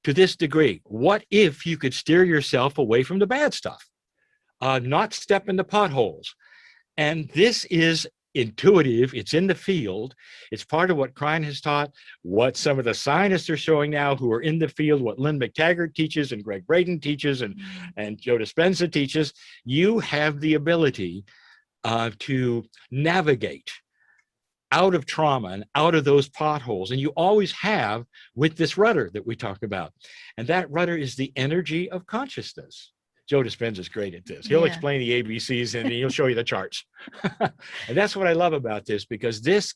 to this degree. What if you could steer yourself away from the bad stuff, not step in the potholes? And this is intuitive. It's in the field. It's part of what Kryon has taught, what some of the scientists are showing now who are in the field, what Lynn McTaggart teaches and Greg Braden teaches and Joe Dispenza teaches. You have the ability to navigate out of trauma and out of those potholes. And you always have with this rudder that we talk about. And that rudder is the energy of consciousness. Joe Dispenza is great at this. He'll explain the ABCs and he'll show you the charts. And that's what I love about this, because this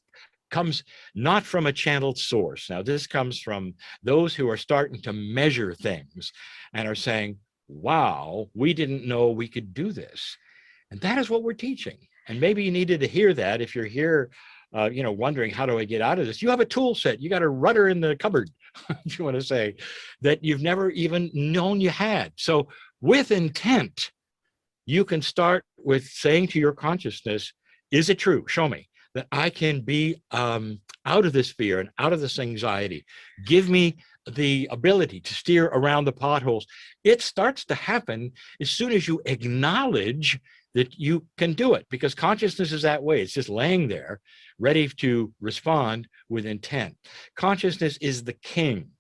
comes not from a channeled source. Now, this comes from those who are starting to measure things and are saying, wow, we didn't know we could do this. And that is what we're teaching. And maybe you needed to hear that if you're here, wondering, how do I get out of this? You have a tool set. You got a rudder in the cupboard, if you want to say, that you've never even known you had. So with intent, you can start with saying to your consciousness, is it true? Show me that I can be out of this fear and out of this anxiety. Give me the ability to steer around the potholes. It starts to happen as soon as you acknowledge that you can do it, because consciousness is that way. It's just laying there, ready to respond with intent. Consciousness is the king.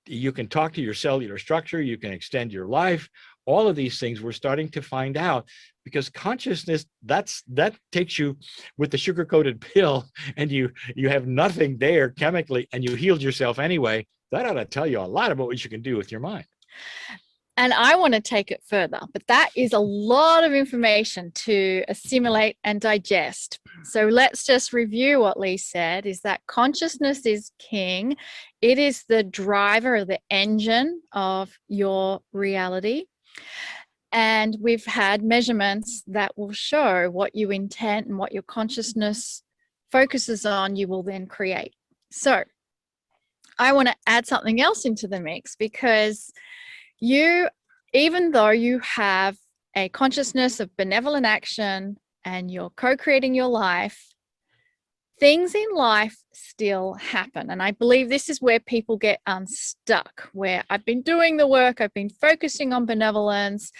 You can talk to your cellular structure, you can extend your life. All of these things we're starting to find out, because consciousness, that takes you with the sugar-coated pill, and you have nothing there chemically, and you healed yourself anyway. That ought to tell you a lot about what you can do with your mind. And I want to take it further, but that is a lot of information to assimilate and digest. So let's just review what Lee said, is that consciousness is king. It is the driver or the engine of your reality. And we've had measurements that will show what you intend and what your consciousness focuses on, you will then create. So I want to add something else into the mix, because even though you have a consciousness of benevolent action and you're co-creating your life, things in life still happen. And I believe this is where people get unstuck, where I've been doing the work, I've been focusing on benevolence,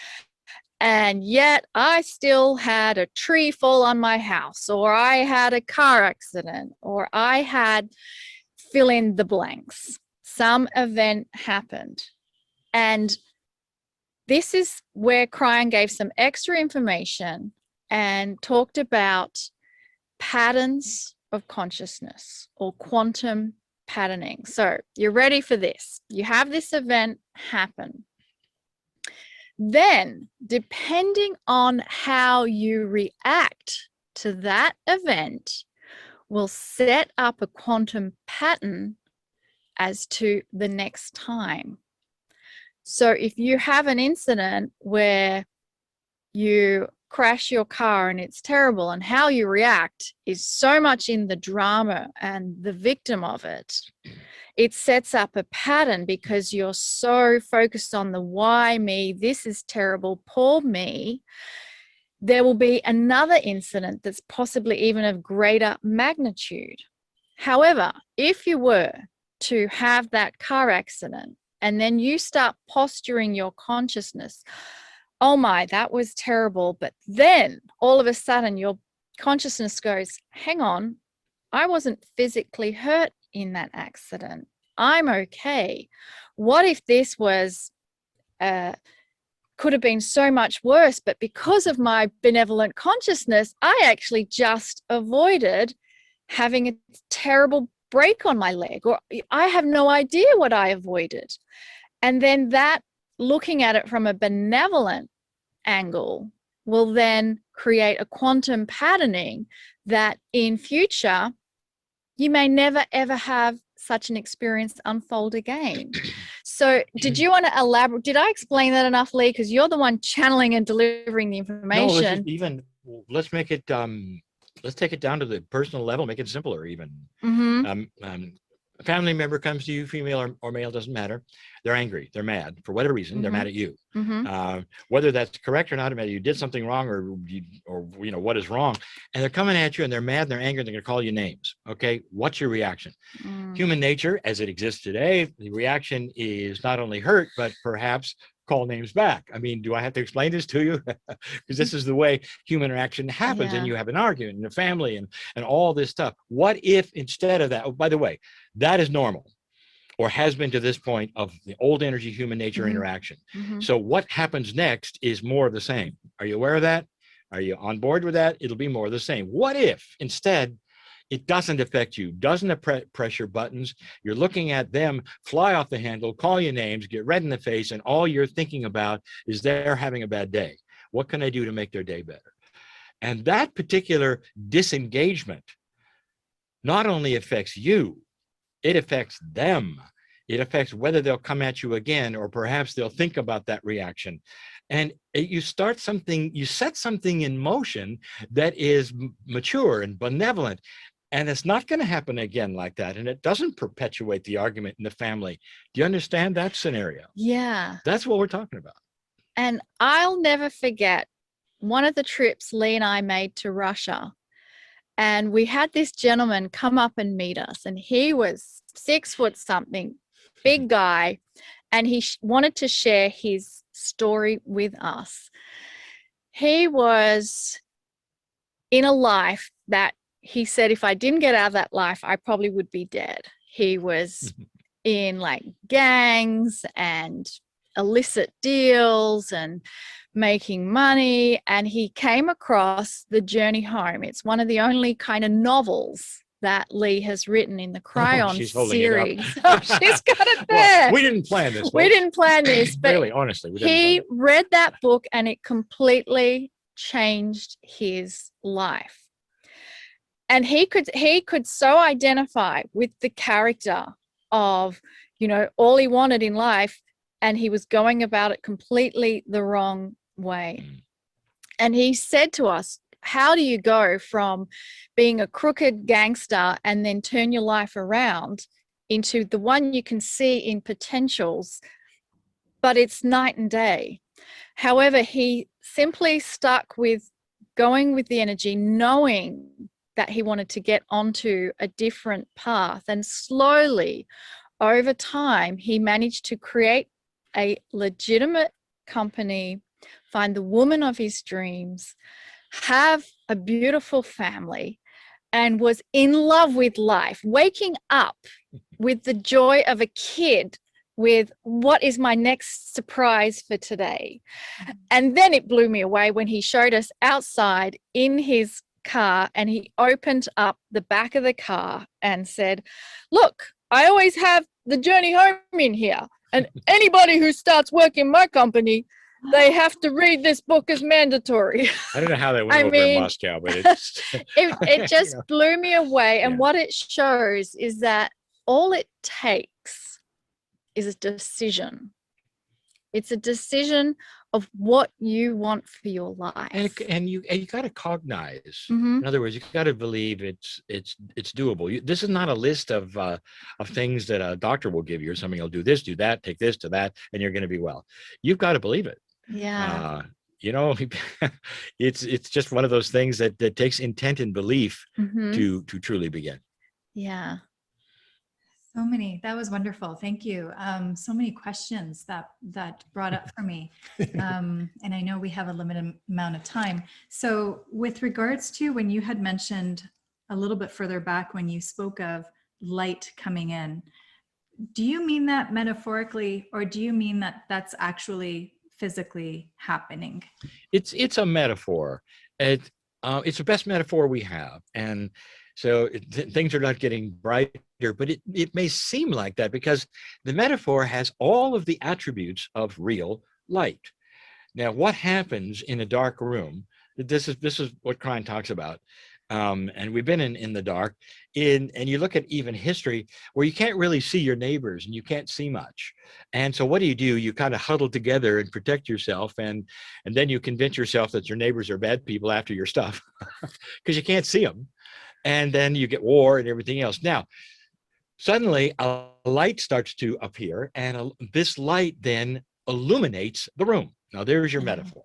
and yet I still had a tree fall on my house, or I had a car accident, or I had fill in the blanks. Some event happened. And this is where Kryon gave some extra information and talked about patterns of consciousness, or quantum patterning. So you're ready for this. You have this event happen. Then, depending on how you react to that event, will set up a quantum pattern as to the next time. So if you have an incident where you crash your car and it's terrible, and how you react is so much in the drama and the victim of it, it sets up a pattern, because you're so focused on the why me, this is terrible, poor me. There will be another incident that's possibly even of greater magnitude. However, if you were to have that car accident, and then you start posturing your consciousness, oh my, that was terrible. But then all of a sudden your consciousness goes, hang on, I wasn't physically hurt in that accident. I'm okay. What if this was could have been so much worse, but because of my benevolent consciousness, I actually just avoided having a terrible break on my leg, or I have no idea what I avoided. And then that, looking at it from a benevolent angle, will then create a quantum patterning that in future you may never ever have such an experience unfold again. So did you want to elaborate? Did I explain that enough, Lee? Because you're the one channeling and delivering the information. No, let's make it let's take it down to the personal level, make it simpler even. A family member comes to you, female or male, doesn't matter. They're angry, they're mad for whatever reason. They're mad at you. Whether that's correct or not, you did something wrong, or what is wrong, and they're coming at you and they're mad and they're angry and they're going to call you names. Okay, what's your reaction? Human nature as it exists today, the reaction is not only hurt, but perhaps call names back. Do I have to explain this to you? Because this is the way human interaction happens. And you have an argument in the family and all this stuff. What if instead of that, oh, by the way, that is normal, or has been to this point of the old energy human nature interaction. So what happens next is more of the same. Are you aware of that? Are you on board with that? It'll be more of the same. What if instead it doesn't affect you, doesn't press your buttons, you're looking at them fly off the handle, call you names, get red in the face, and all you're thinking about is they're having a bad day. What can I do to make their day better? And that particular disengagement not only affects you, it affects them. It affects whether they'll come at you again, or perhaps they'll think about that reaction. And you set something in motion that is mature and benevolent. And it's not going to happen again like that. And it doesn't perpetuate the argument in the family. Do you understand that scenario? Yeah. That's what we're talking about. And I'll never forget one of the trips Lee and I made to Russia. And we had this gentleman come up and meet us. And he was 6 foot something, big guy. And he wanted to share his story with us. He was in a life that he said, if I didn't get out of that life, I probably would be dead. He was in like gangs and illicit deals and making money. And he came across The Journey Home. It's one of the only kind of novels that Lee has written in the Kryon series. She's got it there. Well, we didn't plan this. We didn't plan this, but really, honestly, he read that book and it completely changed his life. And he could so identify with the character of, all he wanted in life, and he was going about it completely the wrong way. And he said to us, how do you go from being a crooked gangster and then turn your life around into the one you can see in potentials, but it's night and day. However, he simply stuck with going with the energy, knowing that he wanted to get onto a different path. And slowly, over time, he managed to create a legitimate company, find the woman of his dreams, have a beautiful family, and was in love with life, waking up with the joy of a kid, with what is my next surprise for today. And then it blew me away when he showed us outside in his car, and he opened up the back of the car and said, look, I always have The Journey Home in here, and anybody who starts working in my company, they have to read this book as mandatory. I don't know how that went over in Moscow, but it just blew me away. And what it shows is that all it takes is a decision. It's a decision of what you want for your life. And you got to cognize. In other words, you got to believe it's doable. This is not a list of things that a doctor will give you, or something. You'll do this, do that, take this to that, and you're going to be well. You've got to believe it. Yeah. It's just one of those things that takes intent and belief to truly begin. Yeah. So many. That was wonderful. Thank you. So many questions that brought up for me. And I know we have a limited amount of time. So with regards to when you had mentioned a little bit further back when you spoke of light coming in, do you mean that metaphorically, or do you mean that that's actually physically happening? It's a metaphor. It's the best metaphor we have, and so things are not getting brighter, but it may seem like that because the metaphor has all of the attributes of real light. Now, what happens in a dark room? This is what Kryon talks about, and we've been in the dark. And you look at even history where you can't really see your neighbors and you can't see much. And so, what do? You kind of huddle together and protect yourself, and then you convince yourself that your neighbors are bad people after your stuff because you can't see them. And then you get war and everything else. Now, suddenly a light starts to appear, and this light then illuminates the room. Now, there's your metaphor.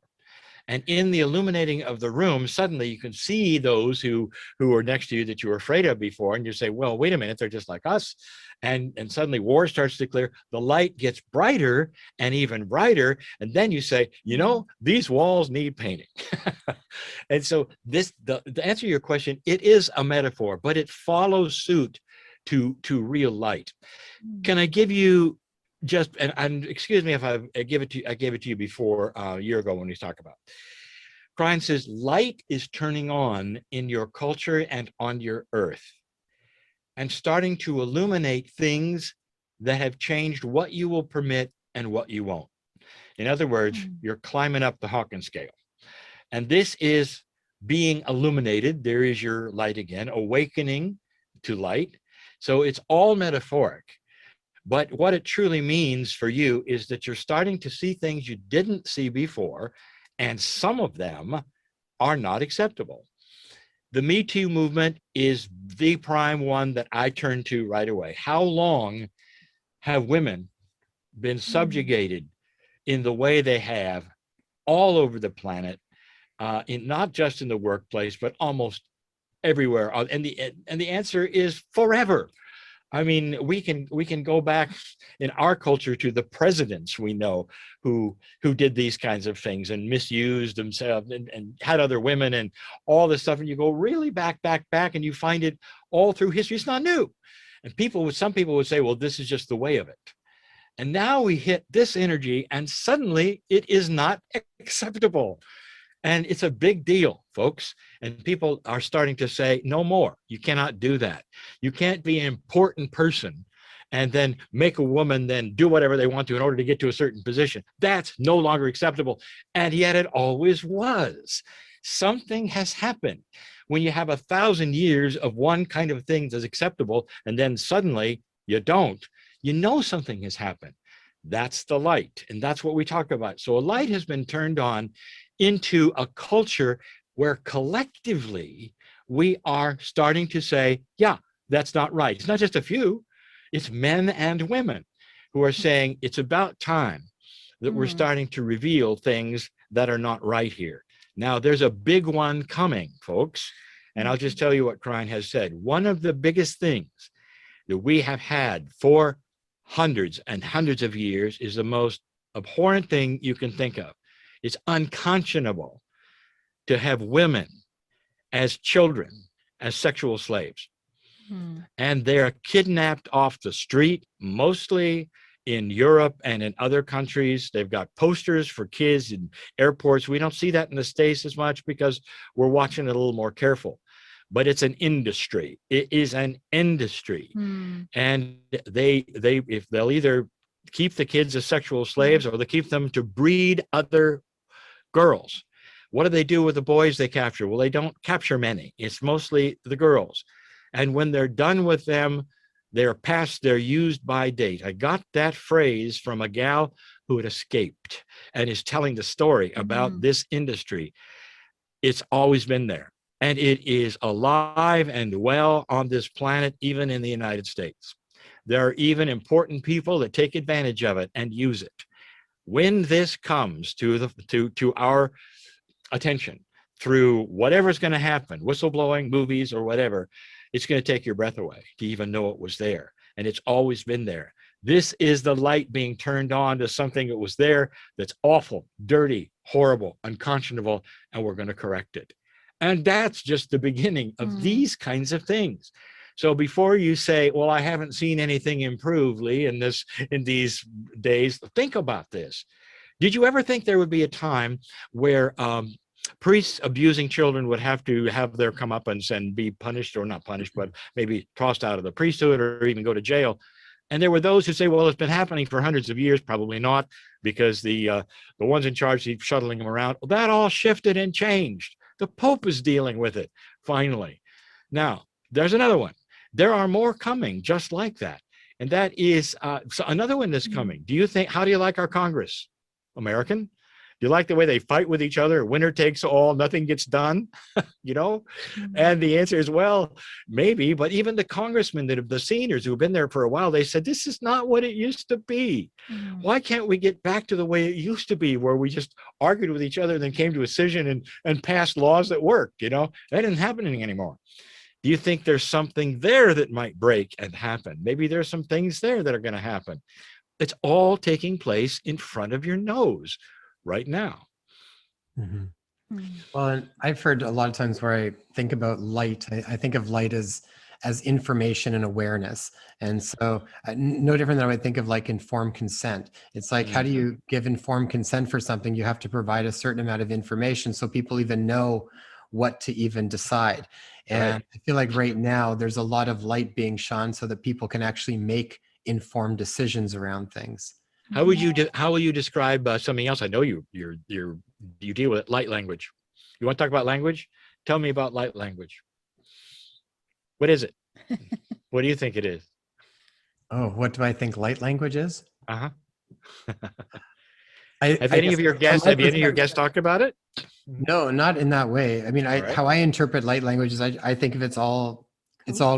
And in the illuminating of the room, suddenly you can see those who are next to you that you were afraid of before, and you say, well, wait a minute, they're just like us. And suddenly war starts to clear. The light gets brighter and even brighter. And then you say, these walls need painting. And so the answer to your question, it is a metaphor, but it follows suit to real light. Can I give you just, and excuse me if I gave it to you before a year ago when we talked about. Kryon says light is turning on in your culture and on your earth, and starting to illuminate things that have changed what you will permit and what you won't. In other words, you're climbing up the Hawkins scale, and this is being illuminated. There is your light again, awakening to light. So it's all metaphoric. But what it truly means for you is that you're starting to see things you didn't see before, and some of them are not acceptable. The Me Too movement is the prime one that I turn to right away. How long have women been subjugated in the way they have all over the planet, not just in the workplace, but almost everywhere? And the answer is forever. I mean, we can go back in our culture to the presidents we know who did these kinds of things and misused themselves and had other women and all this stuff. And you go really back, and you find it all through history. It's not new. And some people would say, well, this is just the way of it. And now we hit this energy, and suddenly it is not acceptable. And it's a big deal, folks. And people are starting to say, no more. You cannot do that. You can't be an important person and then make a woman then do whatever they want to in order to get to a certain position. That's no longer acceptable. And yet it always was. Something has happened. When you have 1,000 years of one kind of thing that's acceptable, and then suddenly you don't, something has happened. That's the light. And that's what we talk about. So a light has been turned on into a culture where collectively we are starting to say, yeah, that's not right. It's not just a few, it's men and women who are saying it's about time that we're starting to reveal things that are not right here. Now, there's a big one coming, folks, and I'll just tell you what Kryon has said. One of the biggest things that we have had for hundreds and hundreds of years is the most abhorrent thing you can think of. It's unconscionable to have women as children, as sexual slaves. And they're kidnapped off the street, mostly in Europe and in other countries. They've got posters for kids in airports. We don't see that in the States as much because we're watching it a little more careful. But it's an industry. It is an industry. And they'll either keep the kids as sexual slaves or they keep them to breed other girls. What do they do with the boys they capture? Well, they don't capture many. It's mostly the girls. And when they're done with them, they're past their used by date. I got that phrase from a gal who had escaped and is telling the story about this industry. It's always been there. And it is alive and well on this planet, even in the United States. There are even important people that take advantage of it and use it. When this comes to our attention through whatever's going to happen, whistleblowing, movies, or whatever, it's going to take your breath away to even know it was there. And it's always been there. This is the light being turned on to something that was there that's awful, dirty, horrible, unconscionable, and we're going to correct it. And that's just the beginning of these kinds of things. So before you say, well, I haven't seen anything improve, Lee, in these days, think about this. Did you ever think there would be a time where priests abusing children would have to have their comeuppance and be punished, or not punished, but maybe tossed out of the priesthood or even go to jail? And there were those who say, well, it's been happening for hundreds of years. Probably not, because the ones in charge keep shuttling them around. Well, that all shifted and changed. The Pope is dealing with it, finally. Now, there's another one. There are more coming just like that. And that is so another one that's coming. Do you think, how do you like our Congress? American? Do you like the way they fight with each other? Winner takes all, nothing gets done, you know? And the answer is, well, maybe, but even the congressmen that have, the seniors who've been there for a while, they said, this is not what it used to be. Why can't we get back to the way it used to be, where we just argued with each other and then came to a decision and passed laws that worked, you know? That isn't happening anymore. Do you think there's something there that might break and happen? Maybe there's some things there that are going to happen. It's all taking place in front of your nose right now. Well, and I've heard a lot of times where I think about light, I think of light as information and awareness. And so no different than I would think of like informed consent. It's like, how do you give informed consent for something? You have to provide a certain amount of information so people even know what to even decide. And I feel like right now there's a lot of light being shone so that people can actually make informed decisions around things. How would you how will you describe something else? I know you deal with it, light language. You want to talk about language? Tell me about light language. What is it? What do you think it is? Oh, what do I think light language is? Have Have any of your guests talked about it? No, not in that way. I mean, how I interpret light language is I think of it's all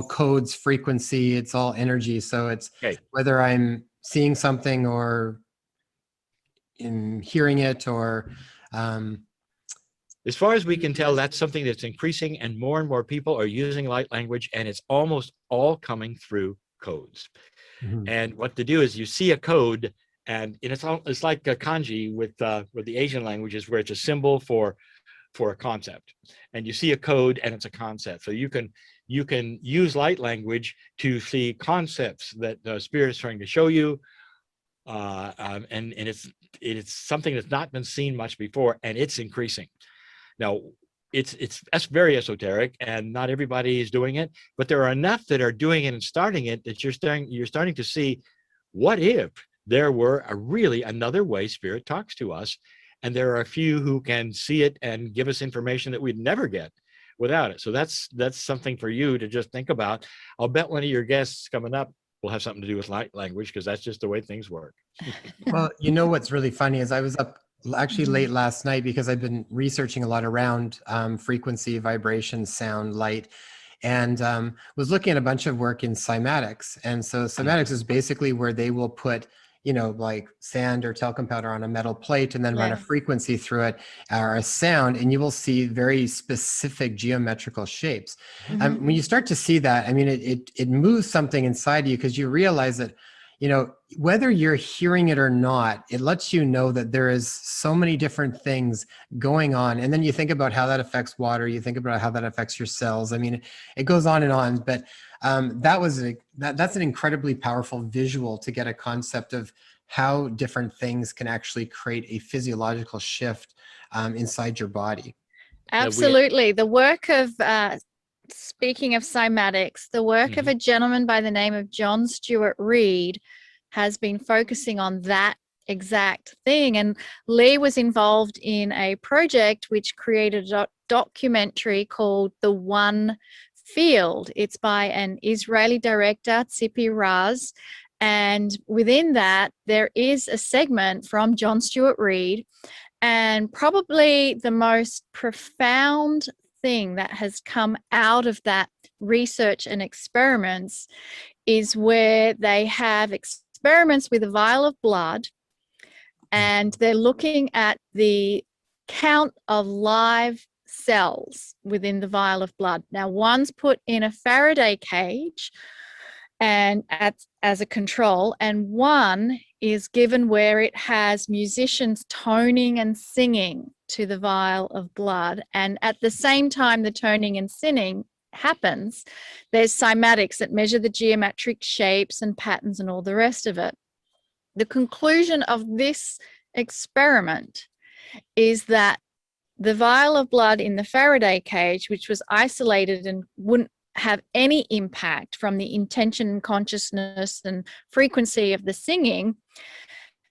codes, frequency, it's all energy. So it's whether I'm seeing something or in hearing it or as far as we can tell, that's something that's increasing, and more people are using light language, and it's almost all coming through codes. And what to do is you see a code, and it's like a kanji with the Asian languages, where it's a symbol for a concept, and you see a code and it's a concept. So you can use light language to see concepts that the Spirit is trying to show you, and it's something that's not been seen much before, and it's increasing. Now, that's very esoteric, and not everybody is doing it, but there are enough that are doing it and starting it that you're starting to see, what if there were really another way Spirit talks to us, and there are a few who can see it and give us information that we'd never get without it. So that's something for you to just think about. I'll bet one of your guests coming up will have something to do with light language, because that's just the way things work. Well, you know what's really funny is I was up actually late last night because I've been researching a lot around frequency, vibration, sound, light, and was looking at a bunch of work in cymatics. And so cymatics is basically where they will put, like sand or talcum powder on a metal plate and then run a frequency through it, or a sound, and you will see very specific geometrical shapes. When you start to see that, I mean, it moves something inside you, because you realize that, whether you're hearing it or not, it lets you know that there is so many different things going on. And then you think about how that affects water. You think about how that affects your cells. I mean, it goes on and on, but that's an incredibly powerful visual to get a concept of how different things can actually create a physiological shift inside your body. Absolutely. The work of, speaking of cymatics, the work of a gentleman by the name of John Stewart Reed has been focusing on that exact thing. And Lee was involved in a project which created a documentary called The One Field. It's by an Israeli director, Tzipi Raz. And within that, there is a segment from John Stewart Reed. And probably the most profound thing that has come out of that research and experiments is where they have experiments with a vial of blood, and they're looking at the count of live cells within the vial of blood. Now, one's put in a Faraday cage and as a control, and one is given where it has musicians toning and singing to the vial of blood. And at the same time the toning and singing happens, there's cymatics that measure the geometric shapes and patterns and all the rest of it. The conclusion of this experiment is that the vial of blood in the Faraday cage, which was isolated and wouldn't have any impact from the intention and consciousness and frequency of the singing,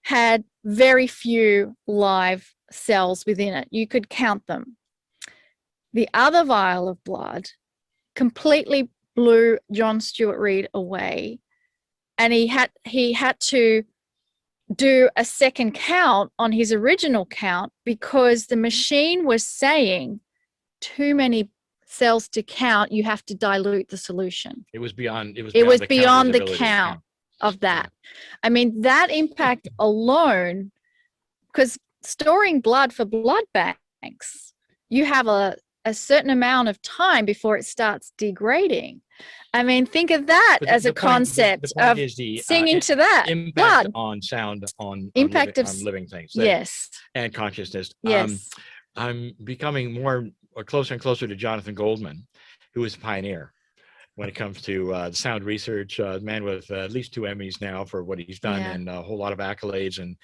had very few live cells within it. You could count them. The other vial of blood completely blew John Stuart Reid away, and he had to do a second count on his original count because the machine was saying too many cells to count. You have to dilute the solution. It was beyond. It was beyond counter's the ability to count of that. I mean, that impact alone, because storing blood for blood banks, you have a certain amount of time before it starts degrading. I mean, think of that But as a concept the point of is the singing to that impact blood. on sound on Impact on of living things. Yes. And consciousness. Yes. I'm becoming more or closer and closer to Jonathan Goldman, who is a pioneer when it comes to sound research. A man with at least 2 Emmys now for what he's done, Yeah. and a whole lot of accolades, and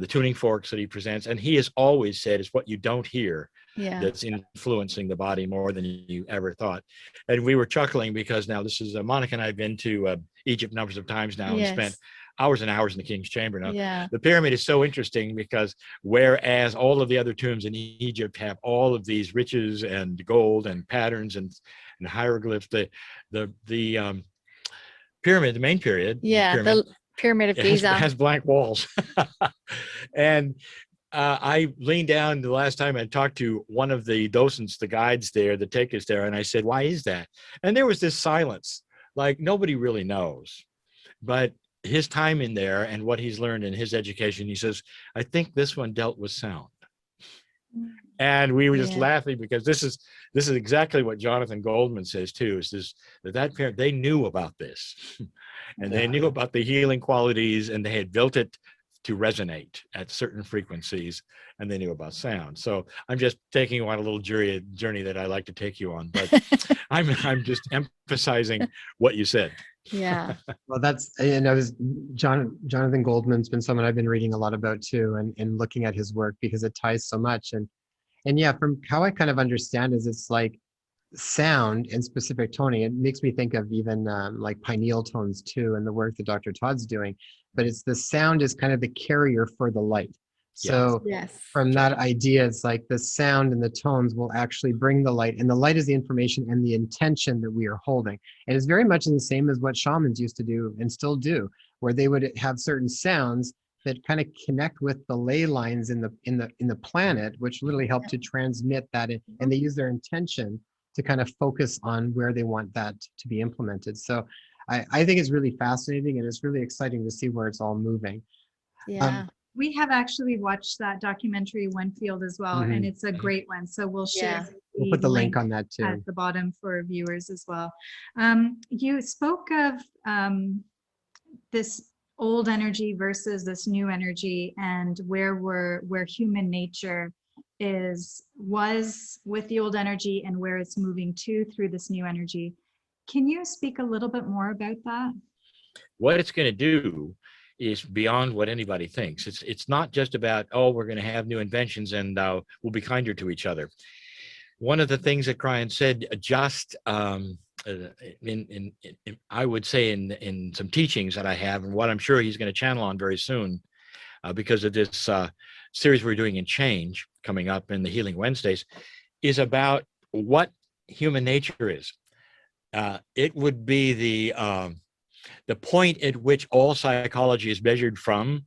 the tuning forks that he presents. And he has always said, it's what you don't hear Yeah. that's influencing the body more than you ever thought. And we were chuckling because now this is Monika and I have been to Egypt numbers of times now, and spent hours and hours in the King's Chamber. Now, Yeah. the pyramid is so interesting because whereas all of the other tombs in Egypt have all of these riches and gold and patterns and hieroglyphs, the pyramid, the main pyramid, The Pyramid of Giza has blank walls. And I leaned down the last time I talked to one of the docents, the guides there that take us there, and I said, why is that? And there was this silence, like nobody really knows. But his time in there and what he's learned in his education, he says, I think this one dealt with sound. And we were just laughing because this is exactly what Jonathan Goldman says too, is that parent, they knew about this. And they knew about the healing qualities, and they had built it to resonate at certain frequencies, and they knew about sound. So I'm just taking you on a little journey that I like to take you on, but I'm just emphasizing what you said. Yeah. Well, that's, Jonathan Goldman's been someone I've been reading a lot about too, and looking at his work because it ties so much. And yeah, from how I kind of understand is it's like sound and specific toning. It makes me think of even like pineal tones too, and the work that Dr. Todd's doing. But it's the sound is kind of the carrier for the light. So from that idea, it's like the sound and the tones will actually bring the light, and the light is the information and the intention that we are holding. And it's very much the same as what shamans used to do and still do, where they would have certain sounds that kind of connect with the ley lines in the planet, which literally help to transmit that, and they use their intention to kind of focus on where they want that to be implemented. So I think it's really fascinating, and it's really exciting to see where it's all moving. Yeah. We have actually watched that documentary Winfield as well, and it's a great one. So we'll share. We'll put the link on that too at the bottom for viewers as well. You spoke of this old energy versus this new energy, and where human nature was with the old energy and where it's moving to through this new energy. Can you speak a little bit more about that? What it's going to do is beyond what anybody thinks. It's not just about, oh, we're going to have new inventions and we'll be kinder to each other. One of the things that Kryon said, just in I would say in some teachings that I have, and what I'm sure he's going to channel on very soon, because of this series we're doing in Change coming up in the Healing Wednesdays, is about what human nature is. It would be the point at which all psychology is measured from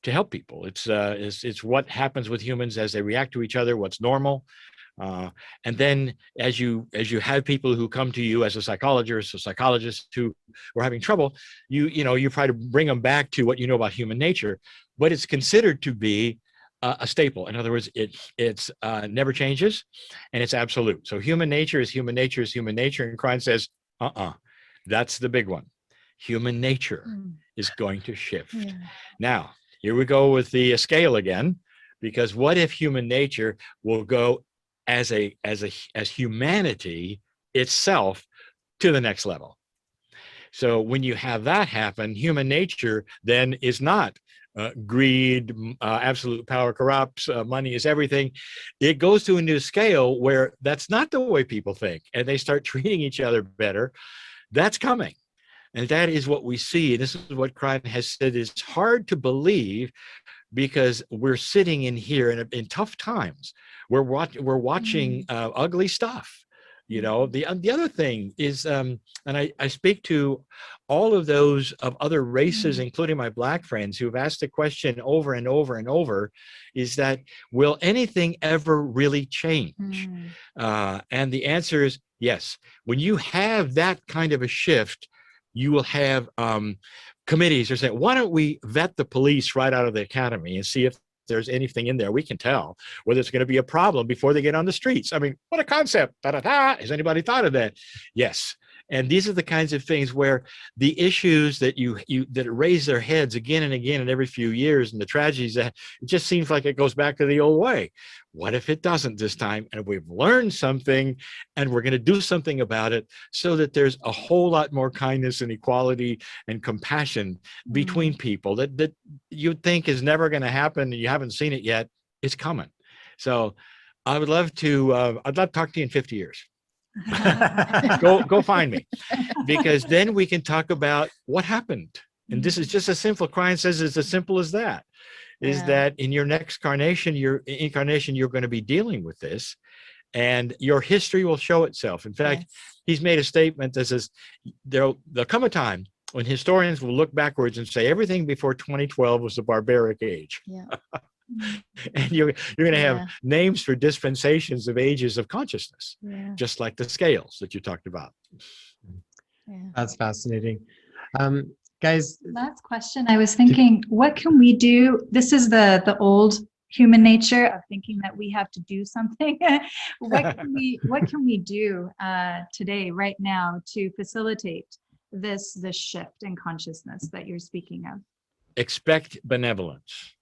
to help people. It's what happens with humans as they react to each other, what's normal. And then as you have people who come to you as a psychologist or psychologist who are having trouble, you try to bring them back to what you know about human nature, but it's considered to be a staple. In other words, it's never changes, and it's absolute. So human nature is human nature is human nature. And Kryon says, that's the big one. Human nature is going to shift. Yeah. Now, here we go with the scale again, because what if human nature will go as humanity itself to the next level? So when you have that happen, human nature then is not greed, absolute power corrupts, money is everything. It goes to a new scale where that's not the way people think, and they start treating each other better. That's coming. And that is what we see. This is what Kryon has said is hard to believe, because we're sitting in here in tough times. We're watching ugly stuff. You know, the other thing is, and I speak to all of those of other races, including my Black friends, who've asked the question over and over and over, is that, will anything ever really change? And the answer is yes. When you have that kind of a shift, you will have committees are saying, why don't we vet the police right out of the academy and see if there's anything in there we can tell whether it's going to be a problem before they get on the streets. I mean, what a concept. Has anybody thought of that? Yes. And these are the kinds of things where the issues that that raise their heads again and again and every few years, and the tragedies, that it just seems like it goes back to the old way. What if it doesn't this time? And we've learned something, and we're going to do something about it, so that there's a whole lot more kindness and equality and compassion between people that you'd think is never going to happen, and you haven't seen it yet. It's coming. So I would love to, I'd love to talk to you in 50 years. Go find me, because then we can talk about what happened. And this is just as simple. Kryon says it's as simple as that. Is that in your next incarnation, you're going to be dealing with this, and your history will show itself. In fact, he's made a statement that says there'll come a time when historians will look backwards and say everything before 2012 was the barbaric age. And you're going to have names for dispensations of ages of consciousness, just like the scales that you talked about. That's fascinating. Guys, last question. I was thinking, what can we do? This is the old human nature of thinking that we have to do something. What can we do today, right now, to facilitate this shift in consciousness that you're speaking of? Expect benevolence.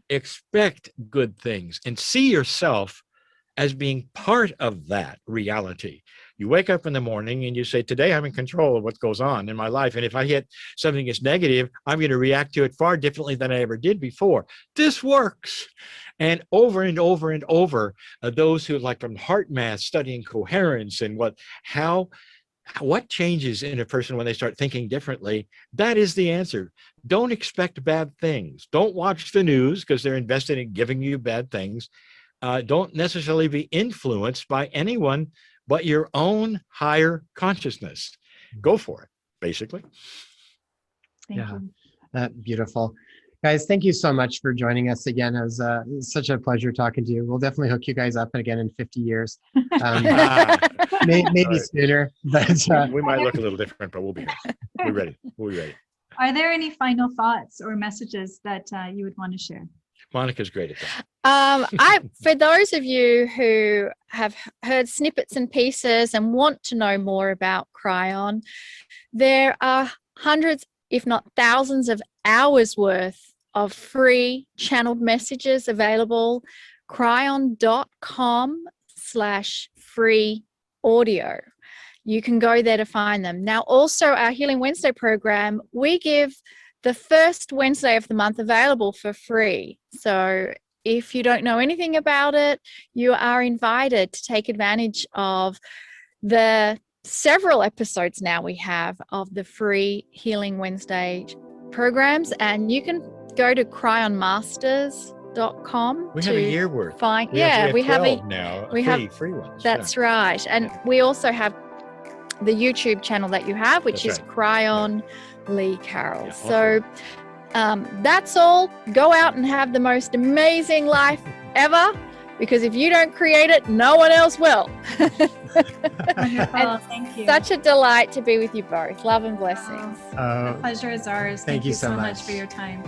Expect good things, and see yourself as being part of that reality. You wake up in the morning and you say, today I'm in control of what goes on in my life. And if I hit something that's negative, I'm going to react to it far differently than I ever did before. This works. And over and over and over, those who, like from heart math, studying coherence and what changes in a person when they start thinking differently, that is the answer. Don't expect bad things. Don't watch the news, because they're invested in giving you bad things. Don't necessarily be influenced by anyone but your own higher consciousness. Go for it, basically. Thank you. Beautiful. Guys, thank you so much for joining us again. It was such a pleasure talking to you. We'll definitely hook you guys up again in 50 years. Maybe sooner. But we might look a little different, but we'll be here. We're ready. We'll be ready. Are there any final thoughts or messages that you would want to share? Monika's great at that. For those of you who have heard snippets and pieces and want to know more about Kryon, there are hundreds, if not thousands, of hours worth of free channeled messages available. Kryon.com/free audio. You can go there to find them. Now, also our Healing Wednesday program, we give the first Wednesday of the month available for free. So if you don't know anything about it, you are invited to take advantage of the several episodes now we have of the free Healing Wednesday programs. And you can go to cryonmasters.com. We have a year worth. We have free ones. That's right. And we also have the YouTube channel that you have, which is Kryon Lee Carroll. That's all. Go out and have the most amazing life ever, because if you don't create it, no one else will. Wonderful. Thank you. Such a delight to be with you both. Love and blessings. The pleasure is ours. Thank you so much for your time.